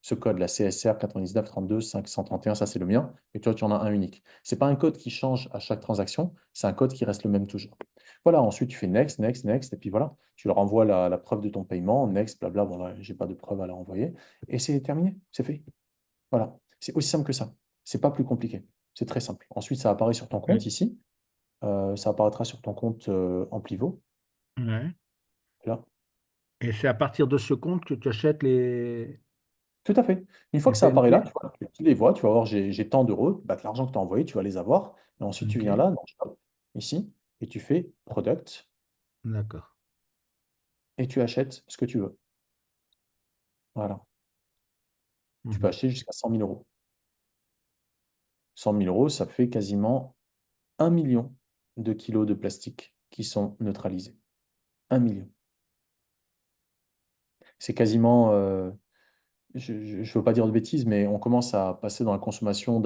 Ce code, la CSR 99 32 531, ça c'est le mien. Et toi, tu en as un unique. Ce n'est pas un code qui change à chaque transaction, c'est un code qui reste le même toujours. Voilà, ensuite tu fais next, next, next, et puis voilà, tu leur envoies la preuve de ton paiement, next, blabla. Bon, là, j'ai pas de preuve à leur envoyer. Et c'est terminé, c'est fait. Voilà, c'est aussi simple que ça. C'est pas plus compliqué. C'est très simple. Ensuite, ça apparaît sur ton compte OK. ici. Ça apparaîtra sur ton compte en pivot. Ouais. Là. Et c'est à partir de ce compte que tu achètes Tout à fait. Une fois les que ça apparaît là, BNP? tu les vois, tu vas voir, j'ai tant d'euros, bah, l'argent que tu as envoyé, tu vas les avoir. Et ensuite, tu viens OK. là, dans Shop, ici, et tu fais Product, D'accord. et tu achètes ce que tu veux. Voilà. Tu peux Mhm. acheter jusqu'à 100 000 euros. 100 000 euros, ça fait quasiment 1 million de kilos de plastique qui sont neutralisés. 1 million. C'est quasiment, je ne veux pas dire de bêtises, mais on commence à passer dans la consommation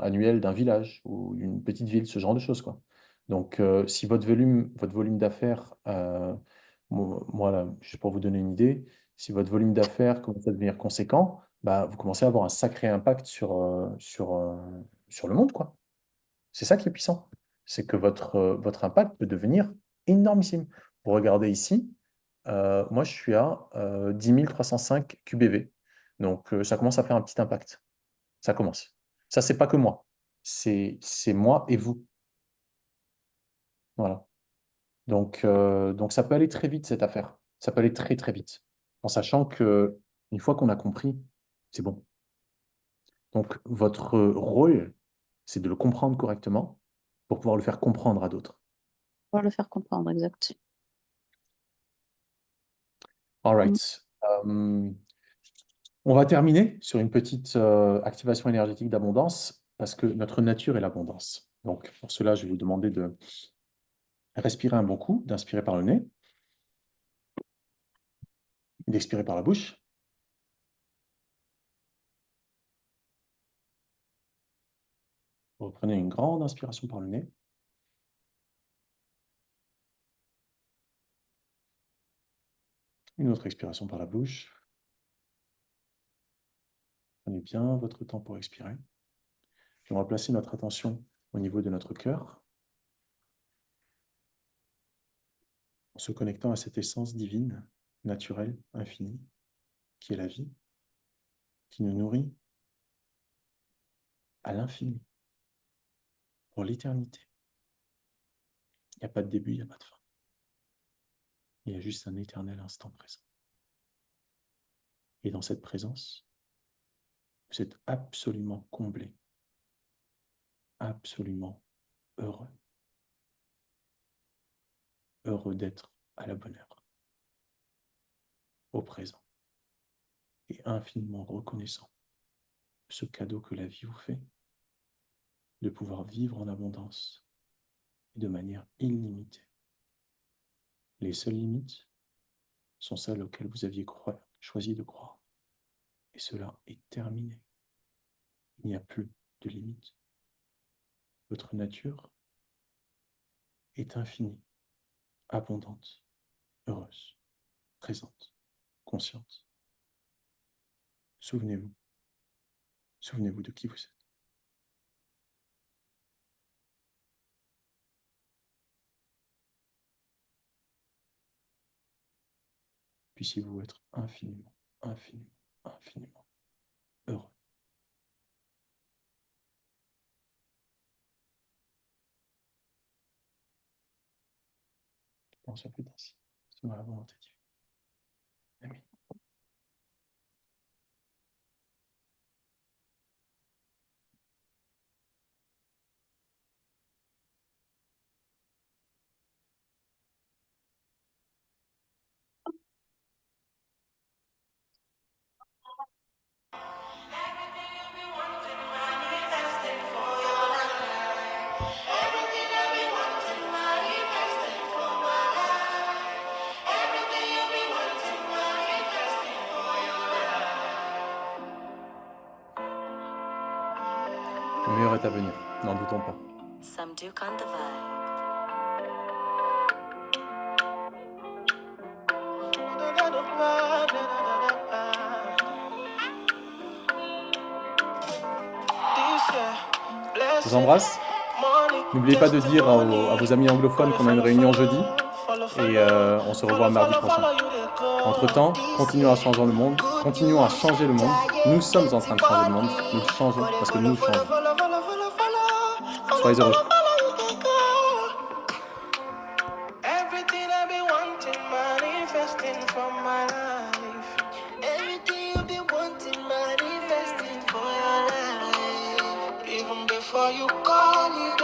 annuelle d'un village ou d'une petite ville, ce genre de choses, quoi. Donc, si votre volume d'affaires, moi, là, juste pour vous donner une idée, si votre volume d'affaires commence à devenir conséquent, bah, vous commencez à avoir un sacré impact sur le monde, quoi. C'est ça qui est puissant. C'est que votre impact peut devenir énormissime. Vous regardez ici, moi, je suis à 10 305 QBV. Donc, ça commence à faire un petit impact. Ça commence. Ça, c'est pas que moi. C'est moi et vous. Voilà. Donc, ça peut aller très vite, cette affaire. Ça peut aller très, très vite. En sachant que une fois qu'on a compris, c'est bon. Donc, votre rôle, c'est de le comprendre correctement pour pouvoir le faire comprendre à d'autres. Pour le faire comprendre, exact. All right. On va terminer sur une petite activation énergétique d'abondance parce que notre nature est l'abondance. Donc, pour cela, je vais vous demander de respirer un bon coup, d'inspirer par le nez, d'expirer par la bouche. Vous reprenez une grande inspiration par le nez. Une autre expiration par la bouche. Prenez bien votre temps pour expirer. Puis on va placer notre attention au niveau de notre cœur, en se connectant à cette essence divine, naturelle, infinie, qui est la vie, qui nous nourrit à l'infini, pour l'éternité. Il n'y a pas de début, il n'y a pas de fin. Il y a juste un éternel instant présent. Et dans cette présence, vous êtes absolument comblé, absolument heureux. Heureux d'être à la bonne heure, au présent, et infiniment reconnaissant de ce cadeau que la vie vous fait, de pouvoir vivre en abondance et de manière illimitée. Les seules limites sont celles auxquelles vous aviez choisi de croire. Et cela est terminé. Il n'y a plus de limites. Votre nature est infinie, abondante, heureuse, présente, consciente. Souvenez-vous de qui vous êtes. Puissiez-vous être infiniment, infiniment, infiniment heureux. On s'appelle ainsi, selon la volonté divine. Amen. Le meilleur est à venir, n'en doutons pas. Some Duke on the vibe. Je vous embrasse. N'oubliez pas de dire à vos amis anglophones qu'on a une réunion jeudi et on se revoit mardi prochain. Entre-temps, continuons à changer le monde. Continuons à changer le monde. Nous sommes en train de changer le monde. Nous changeons parce que nous changeons. Soyez heureux. Everything I've been wanting, manifesting from my life. Everything you've been wanting, manifesting for your life. Even before you call me.